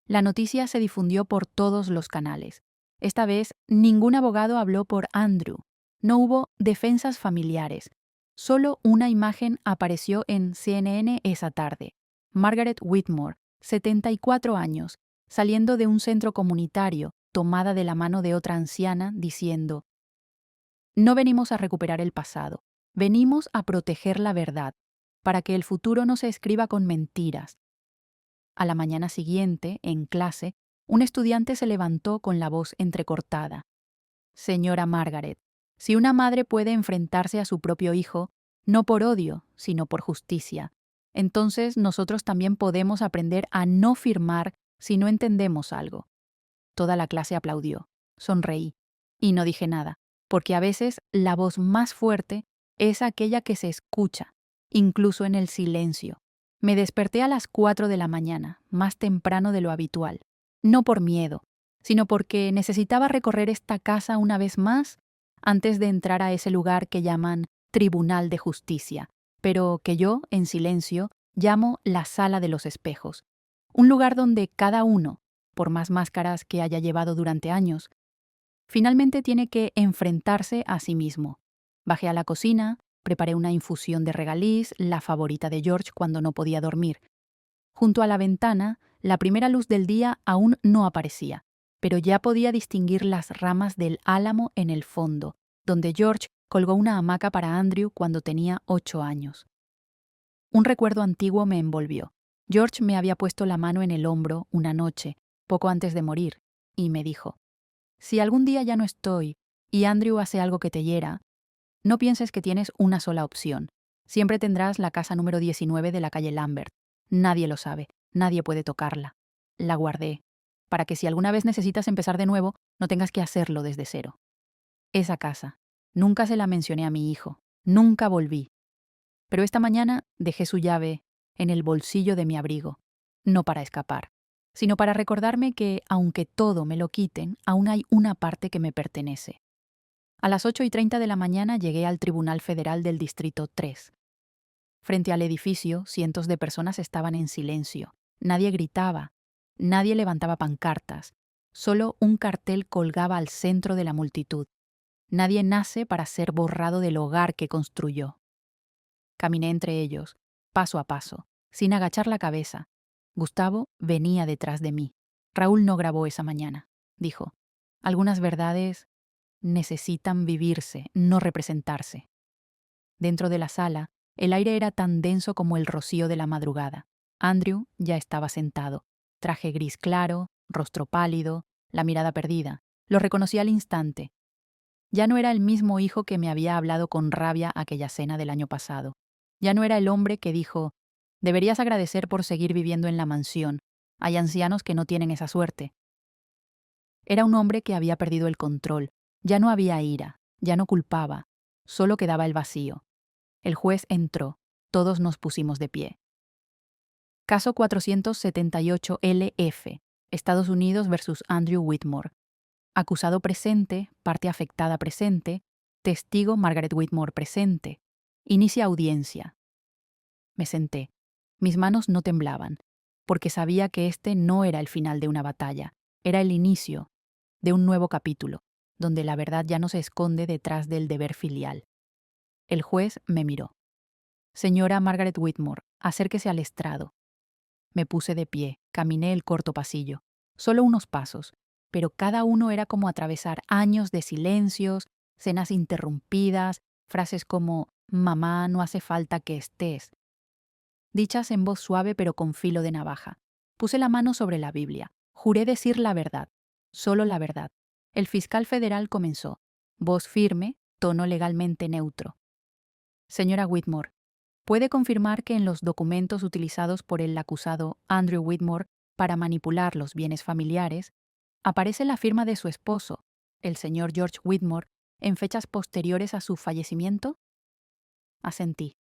La noticia se difundió por todos los canales. Esta vez, ningún abogado habló por Andrew. No hubo defensas familiares. Solo una imagen apareció en CNN esa tarde. Margaret Whitmore, 74 años, saliendo de un centro comunitario, tomada de la mano de otra anciana, diciendo: «No venimos a recuperar el pasado, venimos a proteger la verdad, para que el futuro no se escriba con mentiras». A la mañana siguiente, en clase, un estudiante se levantó con la voz entrecortada. «Señora Margaret, si una madre puede enfrentarse a su propio hijo, no por odio, sino por justicia, entonces nosotros también podemos aprender a no firmar si no entendemos algo». Toda la clase aplaudió. Sonreí. Y no dije nada, porque a veces la voz más fuerte es aquella que se escucha, incluso en el silencio. Me desperté a las 4 de la mañana, más temprano de lo habitual. No por miedo, sino porque necesitaba recorrer esta casa una vez más antes de entrar a ese lugar que llaman Tribunal de Justicia, pero que yo, en silencio, llamo la Sala de los Espejos. Un lugar donde cada uno, por más máscaras que haya llevado durante años, finalmente tiene que enfrentarse a sí mismo. Bajé a la cocina, preparé una infusión de regaliz, la favorita de George cuando no podía dormir. Junto a la ventana, la primera luz del día aún no aparecía, pero ya podía distinguir las ramas del álamo en el fondo, donde George colgó una hamaca para Andrew cuando tenía 8 años. Un recuerdo antiguo me envolvió. George me había puesto la mano en el hombro una noche, poco antes de morir, y me dijo: «Si algún día ya no estoy y Andrew hace algo que te hiera, no pienses que tienes una sola opción. Siempre tendrás la casa número 19 de la calle Lambert. Nadie lo sabe, nadie puede tocarla». La guardé, para que si alguna vez necesitas empezar de nuevo, no tengas que hacerlo desde cero. Esa casa. Nunca se la mencioné a mi hijo. Nunca volví. Pero esta mañana dejé su llave en el bolsillo de mi abrigo, no para escapar, sino para recordarme que, aunque todo me lo quiten, aún hay una parte que me pertenece. A las 8:30 de la mañana llegué al Tribunal Federal del Distrito 3. Frente al edificio, cientos de personas estaban en silencio. Nadie gritaba, nadie levantaba pancartas, solo un cartel colgaba al centro de la multitud. Nadie nace para ser borrado del hogar que construyó. Caminé entre ellos, paso a paso, sin agachar la cabeza. Gustavo venía detrás de mí. Raúl no grabó esa mañana. Dijo: «Algunas verdades necesitan vivirse, no representarse». Dentro de la sala, el aire era tan denso como el rocío de la madrugada. Andrew ya estaba sentado, traje gris claro, rostro pálido, la mirada perdida. Lo reconocí al instante. Ya no era el mismo hijo que me había hablado con rabia aquella cena del año pasado. Ya no era el hombre que dijo: «Deberías agradecer por seguir viviendo en la mansión. Hay ancianos que no tienen esa suerte». Era un hombre que había perdido el control. Ya no había ira, ya no culpaba, solo quedaba el vacío. El juez entró. Todos nos pusimos de pie. Caso 478 LF. Estados Unidos versus Andrew Whitmore. Acusado presente, parte afectada presente, testigo Margaret Whitmore presente. Inicia audiencia. Me senté. Mis manos no temblaban, porque sabía que este no era el final de una batalla, era el inicio de un nuevo capítulo, donde la verdad ya no se esconde detrás del deber filial. El juez me miró. «Señora Margaret Whitmore, acérquese al estrado». Me puse de pie, caminé el corto pasillo, solo unos pasos, pero cada uno era como atravesar años de silencios, cenas interrumpidas, frases como «mamá, no hace falta que estés», dichas en voz suave pero con filo de navaja. Puse la mano sobre la Biblia. Juré decir la verdad, solo la verdad. El fiscal federal comenzó, voz firme, tono legalmente neutro. «Señora Whitmore, ¿puede confirmar que en los documentos utilizados por el acusado Andrew Whitmore para manipular los bienes familiares aparece la firma de su esposo, el señor George Whitmore, en fechas posteriores a su fallecimiento?» Asentí.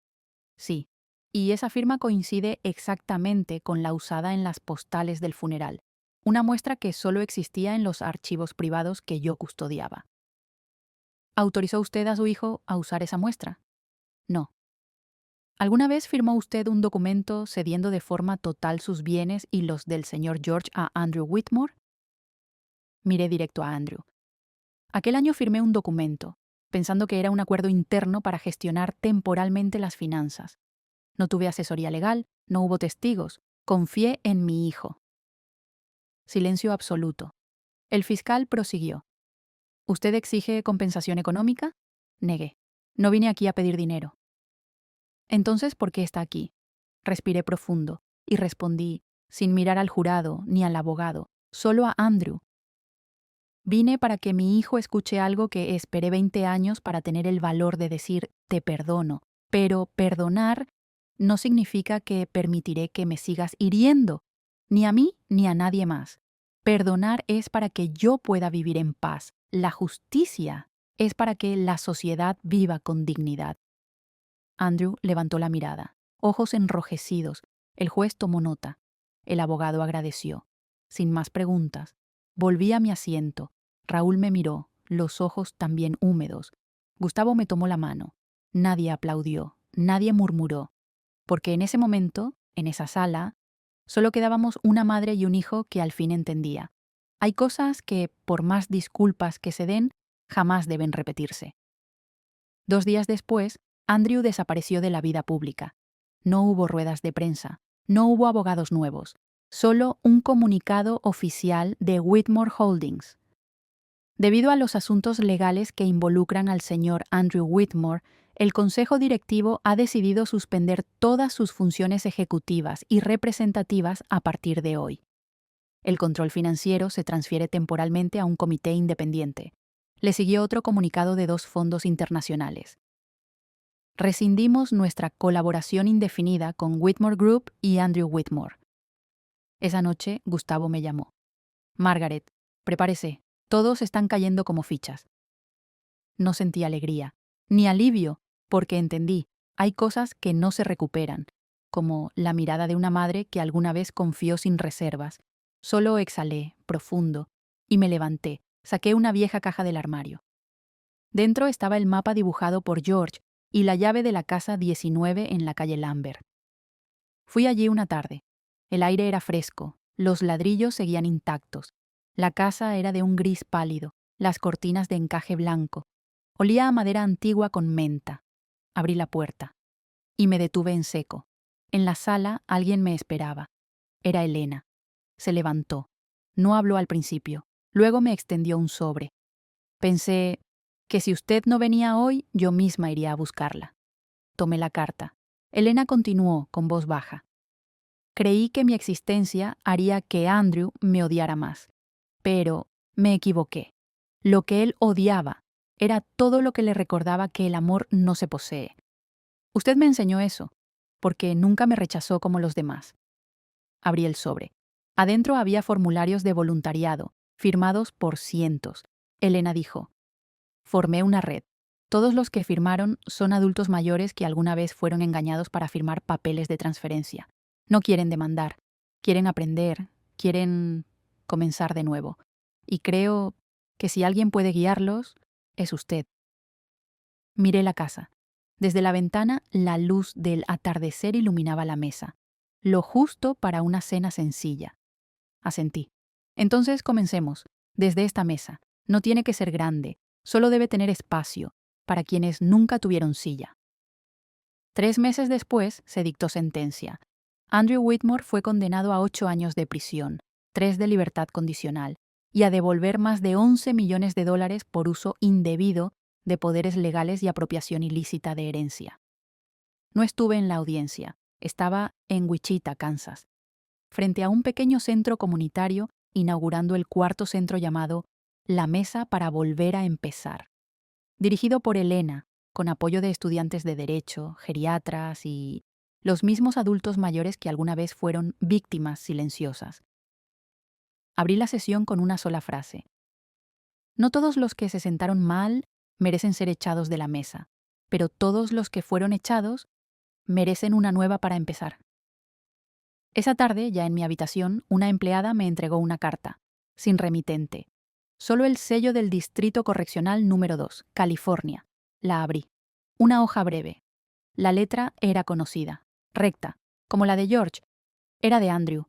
Sí, y esa firma coincide exactamente con la usada en las postales del funeral, una muestra que solo existía en los archivos privados que yo custodiaba. ¿Autorizó usted a su hijo a usar esa muestra? No. ¿Alguna vez firmó usted un documento cediendo de forma total sus bienes y los del señor George a Andrew Whitmore? Miré directo a Andrew. Aquel año firmé un documento, pensando que era un acuerdo interno para gestionar temporalmente las finanzas. No tuve asesoría legal, no hubo testigos, confié en mi hijo. Silencio absoluto. El fiscal prosiguió. ¿Usted exige compensación económica? Negué. No vine aquí a pedir dinero. Entonces, ¿por qué está aquí? Respiré profundo y respondí, sin mirar al jurado ni al abogado, solo a Andrew. Vine para que mi hijo escuche algo que esperé 20 años para tener el valor de decir te perdono, pero perdonar no significa que permitiré que me sigas hiriendo, ni a mí ni a nadie más. Perdonar es para que yo pueda vivir en paz. La justicia es para que la sociedad viva con dignidad. Andrew levantó la mirada, ojos enrojecidos. El juez tomó nota. El abogado agradeció. Sin más preguntas, volví a mi asiento. Raúl me miró, los ojos también húmedos. Gustavo me tomó la mano. Nadie aplaudió, nadie murmuró, porque en ese momento, en esa sala, solo quedábamos una madre y un hijo que al fin entendía. Hay cosas que, por más disculpas que se den, jamás deben repetirse. 2 días después, Andrew desapareció de la vida pública. No hubo ruedas de prensa, no hubo abogados nuevos, solo un comunicado oficial de Whitmore Holdings. Debido a los asuntos legales que involucran al señor Andrew Whitmore, el Consejo Directivo ha decidido suspender todas sus funciones ejecutivas y representativas a partir de hoy. El control financiero se transfiere temporalmente a un comité independiente. Le siguió otro comunicado de 2 fondos internacionales. Rescindimos nuestra colaboración indefinida con Whitmore Group y Andrew Whitmore. Esa noche, Gustavo me llamó. Margaret, prepárese, todos están cayendo como fichas. No sentí alegría, ni alivio, porque entendí, hay cosas que no se recuperan, como la mirada de una madre que alguna vez confió sin reservas. Solo exhalé, profundo, y me levanté, saqué una vieja caja del armario. Dentro estaba el mapa dibujado por George y la llave de la casa 19 en la calle Lambert. Fui allí una tarde. El aire era fresco, los ladrillos seguían intactos. La casa era de un gris pálido, las cortinas de encaje blanco. Olía a madera antigua con menta. Abrí la puerta y me detuve en seco. En la sala alguien me esperaba. Era Elena. Se levantó. No habló al principio. Luego me extendió un sobre. Pensé que si usted no venía hoy, yo misma iría a buscarla. Tomé la carta. Elena continuó con voz baja. Creí que mi existencia haría que Andrew me odiara más. Pero me equivoqué. Lo que él odiaba era todo lo que le recordaba que el amor no se posee. Usted me enseñó eso, porque nunca me rechazó como los demás. Abrí el sobre. Adentro había formularios de voluntariado, firmados por cientos. Elena dijo: formé una red. Todos los que firmaron son adultos mayores que alguna vez fueron engañados para firmar papeles de transferencia. No quieren demandar, quieren aprender, quieren comenzar de nuevo. Y creo que si alguien puede guiarlos, es usted. Miré la casa. Desde la ventana, la luz del atardecer iluminaba la mesa, lo justo para una cena sencilla. Asentí. Entonces comencemos, desde esta mesa. No tiene que ser grande, solo debe tener espacio, para quienes nunca tuvieron silla. 3 meses después se dictó sentencia. Andrew Whitmore fue condenado a 8 años de prisión, 3 de libertad condicional, y a devolver más de $11 millones por uso indebido de poderes legales y apropiación ilícita de herencia. No estuve en la audiencia, estaba en Wichita, Kansas, frente a un pequeño centro comunitario inaugurando el 4º centro llamado La Mesa para Volver a Empezar, dirigido por Elena, con apoyo de estudiantes de derecho, geriatras y los mismos adultos mayores que alguna vez fueron víctimas silenciosas. Abrí la sesión con una sola frase. No todos los que se sentaron mal merecen ser echados de la mesa, pero todos los que fueron echados merecen una nueva para empezar. Esa tarde, ya en mi habitación, una empleada me entregó una carta, sin remitente. Solo el sello del Distrito Correccional número 2, California. La abrí. Una hoja breve. La letra era conocida, recta, como la de George. Era de Andrew.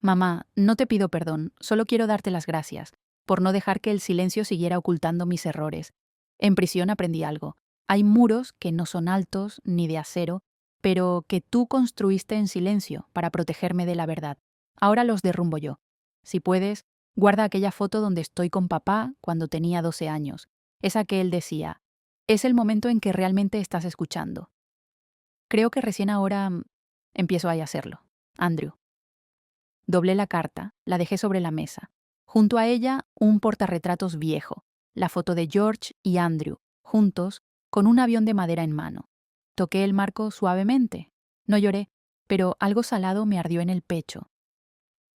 Mamá, no te pido perdón, solo quiero darte las gracias, por no dejar que el silencio siguiera ocultando mis errores. En prisión aprendí algo. Hay muros que no son altos ni de acero, pero que tú construiste en silencio para protegerme de la verdad. Ahora los derrumbo yo. Si puedes, guarda aquella foto donde estoy con papá cuando tenía 12 años. Esa que él decía, es el momento en que realmente estás escuchando. Creo que recién ahora empiezo a hacerlo. Andrew. Doblé la carta, la dejé sobre la mesa. Junto a ella, un portarretratos viejo, la foto de George y Andrew, juntos, con un avión de madera en mano. Toqué el marco suavemente. No lloré, pero algo salado me ardió en el pecho.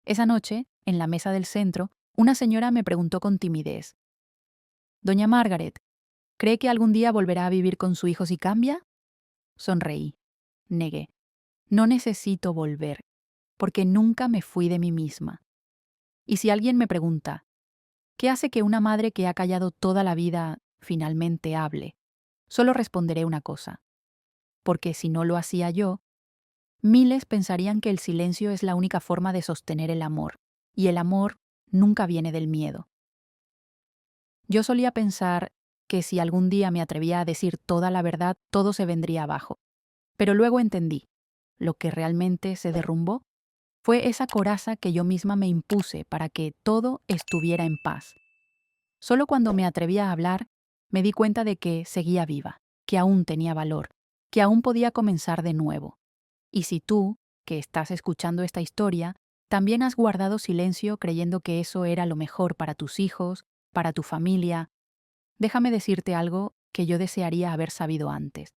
Esa noche, en la mesa del centro, una señora me preguntó con timidez: «Doña Margaret, ¿cree que algún día volverá a vivir con su hijo si cambia?» Sonreí. Negué. No necesito volver, porque nunca me fui de mí misma. Y si alguien me pregunta, ¿qué hace que una madre que ha callado toda la vida finalmente hable? Solo responderé una cosa. Porque si no lo hacía yo, miles pensarían que el silencio es la única forma de sostener el amor, y el amor nunca viene del miedo. Yo solía pensar que si algún día me atrevía a decir toda la verdad, todo se vendría abajo. Pero luego entendí, lo que realmente se derrumbó fue esa coraza que yo misma me impuse para que todo estuviera en paz. Solo cuando me atreví a hablar, me di cuenta de que seguía viva, que aún tenía valor, que aún podía comenzar de nuevo. Y si tú, que estás escuchando esta historia, también has guardado silencio creyendo que eso era lo mejor para tus hijos, para tu familia, déjame decirte algo que yo desearía haber sabido antes.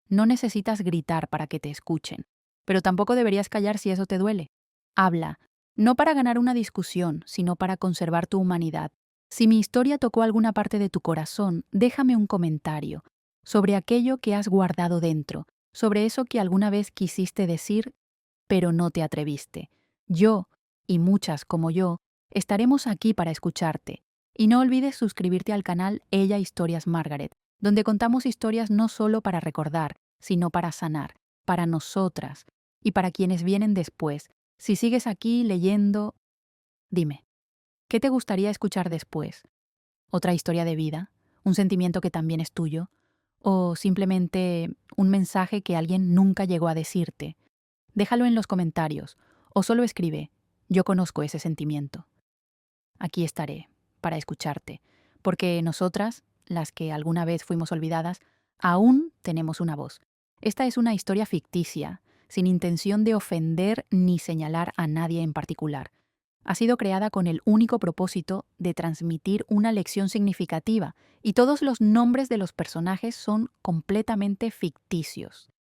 No necesitas gritar para que te escuchen, pero tampoco deberías callar si eso te duele. Habla, no para ganar una discusión, sino para conservar tu humanidad. Si mi historia tocó alguna parte de tu corazón, déjame un comentario sobre aquello que has guardado dentro, sobre eso que alguna vez quisiste decir, pero no te atreviste. Yo, y muchas como yo, estaremos aquí para escucharte. Y no olvides suscribirte al canal Ella Historias Margaret, donde contamos historias no solo para recordar, sino para sanar, para nosotras y para quienes vienen después. Si sigues aquí leyendo, dime, ¿qué te gustaría escuchar después? ¿Otra historia de vida? ¿Un sentimiento que también es tuyo? ¿O simplemente un mensaje que alguien nunca llegó a decirte? Déjalo en los comentarios o solo escribe, yo conozco ese sentimiento. Aquí estaré para escucharte, porque nosotras, las que alguna vez fuimos olvidadas, aún tenemos una voz. Esta es una historia ficticia, sin intención de ofender ni señalar a nadie en particular. Ha sido creada con el único propósito de transmitir una lección significativa, y todos los nombres de los personajes son completamente ficticios.